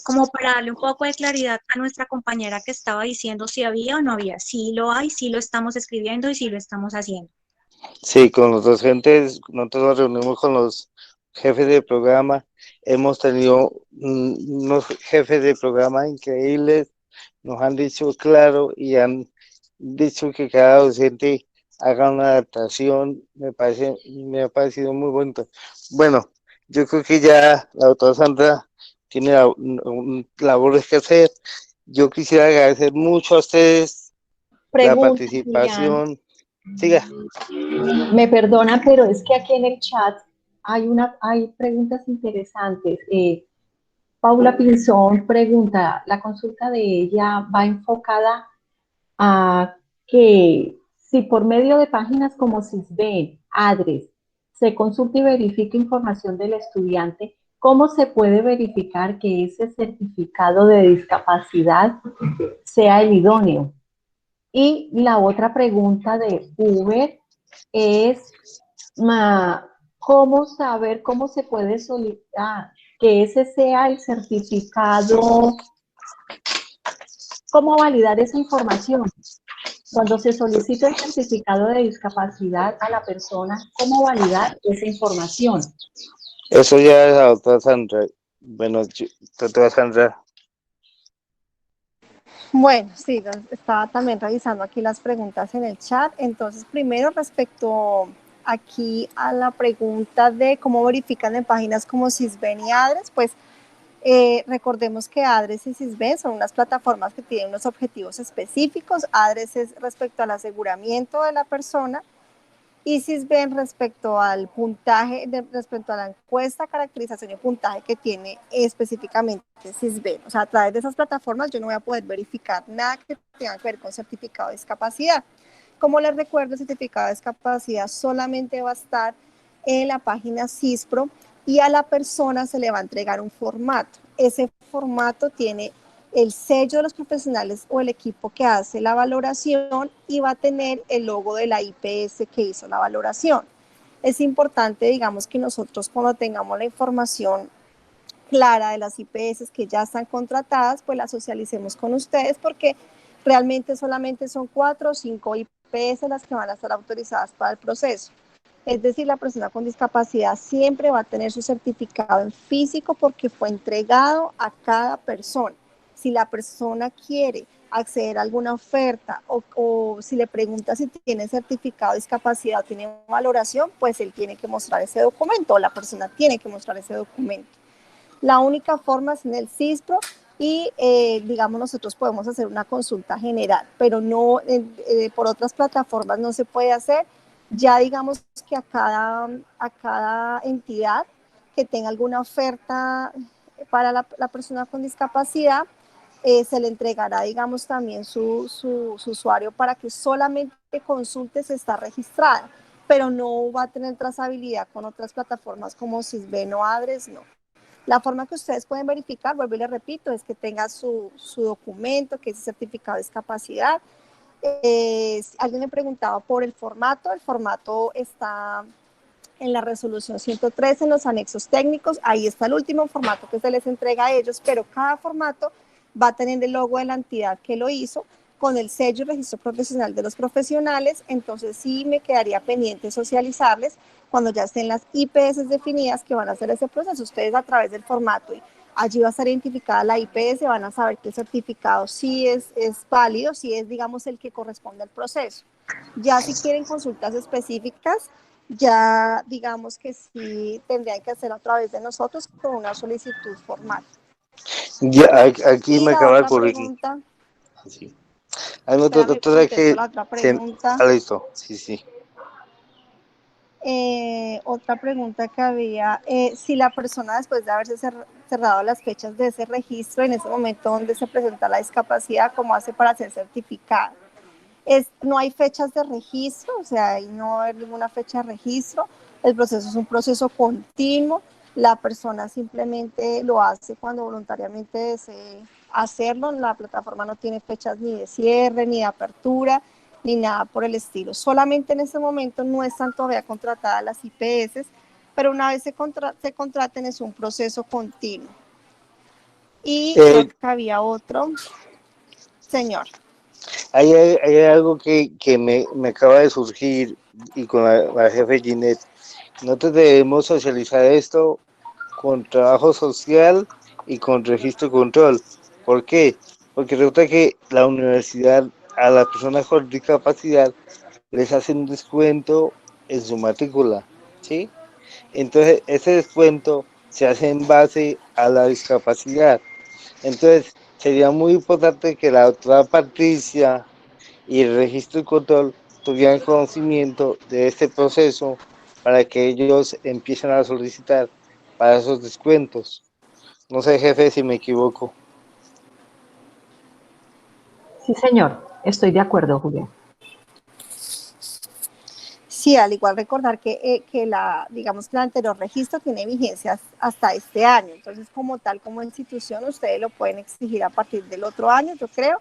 como para darle un poco de claridad a nuestra compañera que estaba diciendo si había o no había, sí lo hay, sí lo estamos escribiendo y sí lo estamos haciendo. Sí, con los docentes, nosotros nos reunimos con los jefes de programa, hemos tenido unos jefes de programa increíbles, nos han dicho claro y han dicho que cada docente haga una adaptación, me ha parecido muy bonito. Bueno, yo creo que ya la doctora Sandra tiene labores que hacer. Yo quisiera agradecer mucho a ustedes la Pregunta, Julián. participación. Siga. Me perdona, pero es que aquí en el chat hay preguntas interesantes. Paula Pinzón pregunta, la consulta de ella va enfocada a que si por medio de páginas como Sisbén, ADRES, se consulta y verifica información del estudiante, ¿cómo se puede verificar que ese certificado de discapacidad sea el idóneo? Y la otra pregunta de Uber es, ¿cómo saber cómo se puede solicitar que ese sea el certificado ¿Cómo validar esa información? Cuando se solicita el certificado de discapacidad a la persona, ¿cómo validar esa información? Eso ya es la doctora Sandra. Bueno, doctora Sandra. Bueno, sí, estaba también revisando aquí las preguntas en el chat. Entonces, primero respecto aquí a la pregunta de cómo verifican en páginas como Sisbén y Adres, pues recordemos que Adres y Sisbén son unas plataformas que tienen unos objetivos específicos. Adres es respecto al aseguramiento de la persona y Sisbén respecto al puntaje, respecto a la encuesta, caracterización y puntaje que tiene específicamente Sisbén. O sea, a través de esas plataformas yo no voy a poder verificar nada que tenga que ver con certificado de discapacidad. Como les recuerdo, el certificado de discapacidad solamente va a estar en la página CISPRO y a la persona se le va a entregar un formato. Ese formato tiene el sello de los profesionales o el equipo que hace la valoración y va a tener el logo de la IPS que hizo la valoración. Es importante, digamos, que nosotros cuando tengamos la información clara de las IPS que ya están contratadas, pues la socialicemos con ustedes porque realmente solamente son 4 o 5 IPS las que van a estar autorizadas para el proceso. Es decir, la persona con discapacidad siempre va a tener su certificado en físico porque fue entregado a cada persona. Si la persona quiere acceder a alguna oferta o si le pregunta si tiene certificado de discapacidad o tiene valoración, pues él tiene que mostrar ese documento o la persona tiene que mostrar ese documento. La única forma es en el CISPRO y, digamos, nosotros podemos hacer una consulta general, pero no por otras plataformas no se puede hacer. Ya digamos que a cada entidad que tenga alguna oferta para la persona con discapacidad, se le entregará, digamos, también su usuario para que solamente consulte si está registrada, pero no va a tener trazabilidad con otras plataformas como Sisbén o Adres, no. La forma que ustedes pueden verificar, vuelvo y les repito, es que tenga su documento, que es el certificado de discapacidad. Alguien me preguntaba por el formato está en la resolución 103 en los anexos técnicos, ahí está el último formato que se les entrega a ellos, pero cada formato va a tener el logo de la entidad que lo hizo, con el sello y registro profesional de los profesionales. Entonces sí me quedaría pendiente socializarles cuando ya estén las IPS definidas que van a hacer ese proceso. Ustedes a través del formato y allí va a estar identificada la IPS, van a saber que el certificado sí es válido, sí es, digamos, el que corresponde al proceso. Ya si quieren consultas específicas, ya digamos que sí tendrían que hacer a través de nosotros con una solicitud formal. Ya, aquí Y me la acaba el otra currículum. pregunta, Sí. Hay otra espérame, doctora contesto que... la otra pregunta. listo, sí, sí. Otra pregunta que había, si la persona después de haberse cerrado las fechas de ese registro, en ese momento donde se presenta la discapacidad, ¿cómo hace para ser certificada? No hay fechas de registro, o sea, ahí no va a haber ninguna fecha de registro, el proceso es un proceso continuo, la persona simplemente lo hace cuando voluntariamente desee hacerlo, la plataforma no tiene fechas ni de cierre, ni de apertura, ni nada por el estilo. Solamente en ese momento no están todavía contratadas las IPS, pero una vez se contraten es un proceso continuo. Y creo que había otro, señor. Hay algo que me acaba de surgir y con la jefe Ginette. Nosotros debemos socializar esto con trabajo social y con registro y control. ¿Por qué? Porque resulta que la universidad a las personas con discapacidad les hace un descuento en su matrícula, ¿sí? Entonces, ese descuento se hace en base a la discapacidad. Entonces, sería muy importante que la doctora Patricia y el registro y control tuvieran conocimiento de este proceso para que ellos empiecen a solicitar para esos descuentos. No sé, jefe, si me equivoco. Sí, señor, estoy de acuerdo, Julián. Sí, al igual recordar que digamos que el anterior registro tiene vigencia hasta este año, entonces como tal, como institución, ustedes lo pueden exigir a partir del otro año, yo creo,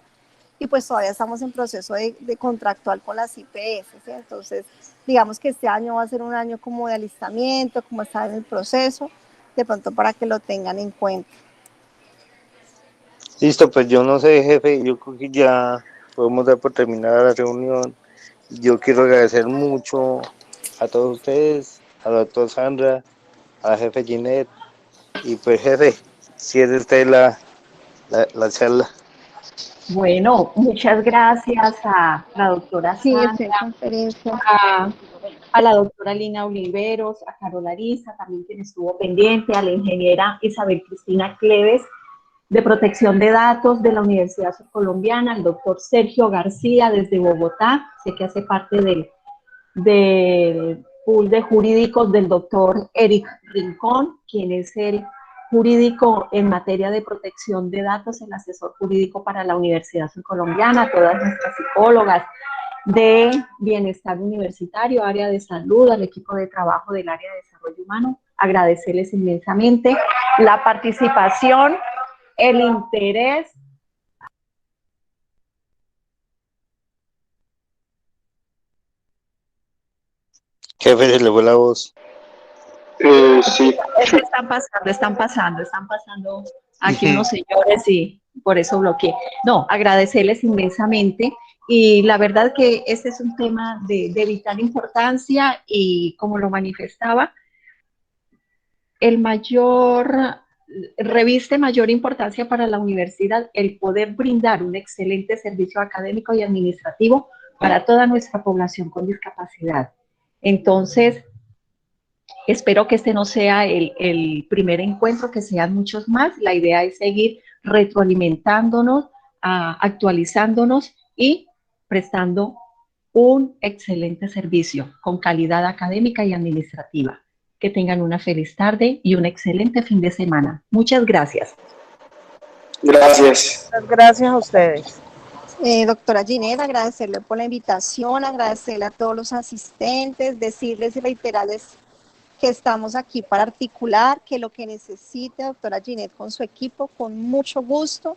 y pues todavía estamos en proceso de contractual con las IPS, ¿sí? Entonces digamos que este año va a ser un año como de alistamiento, como está en el proceso, de pronto para que lo tengan en cuenta. Listo, pues yo no sé, jefe, yo creo que ya podemos dar por terminada la reunión. Yo quiero agradecer mucho a todos ustedes, a la doctora Sandra, a la jefe Ginette, y pues jefe, cierre usted la charla. Bueno, muchas gracias a la doctora Sí, estoy en Sandra, conferencia. a, a la doctora Lina Oliveros, a Carol Arisa, también quien estuvo pendiente, a la ingeniera Isabel Cristina Cleves, de Protección de Datos de la Universidad Surcolombiana, al doctor Sergio García desde Bogotá, sé que hace parte del pool de jurídicos del doctor Eric Rincón, quien es el jurídico en materia de protección de datos, el asesor jurídico para la Universidad Surcolombiana, todas nuestras psicólogas de bienestar universitario, área de salud, al equipo de trabajo del área de desarrollo humano, agradecerles inmensamente la participación, el interés. Jefe, se le fue la voz. Sí. Están pasando aquí unos señores y por eso bloqueé. No, agradecerles inmensamente y la verdad que este es un tema de vital importancia y como lo manifestaba, reviste mayor importancia para la universidad el poder brindar un excelente servicio académico y administrativo para toda nuestra población con discapacidad. Entonces, espero que este no sea el primer encuentro, que sean muchos más. La idea es seguir retroalimentándonos, actualizándonos y prestando un excelente servicio con calidad académica y administrativa. Que tengan una feliz tarde y un excelente fin de semana. Muchas gracias. Gracias. Gracias a ustedes. Doctora Ginette, agradecerle por la invitación, agradecerle a todos los asistentes, decirles y reiterarles que estamos aquí para articular, que lo que necesite doctora Ginette con su equipo, con mucho gusto,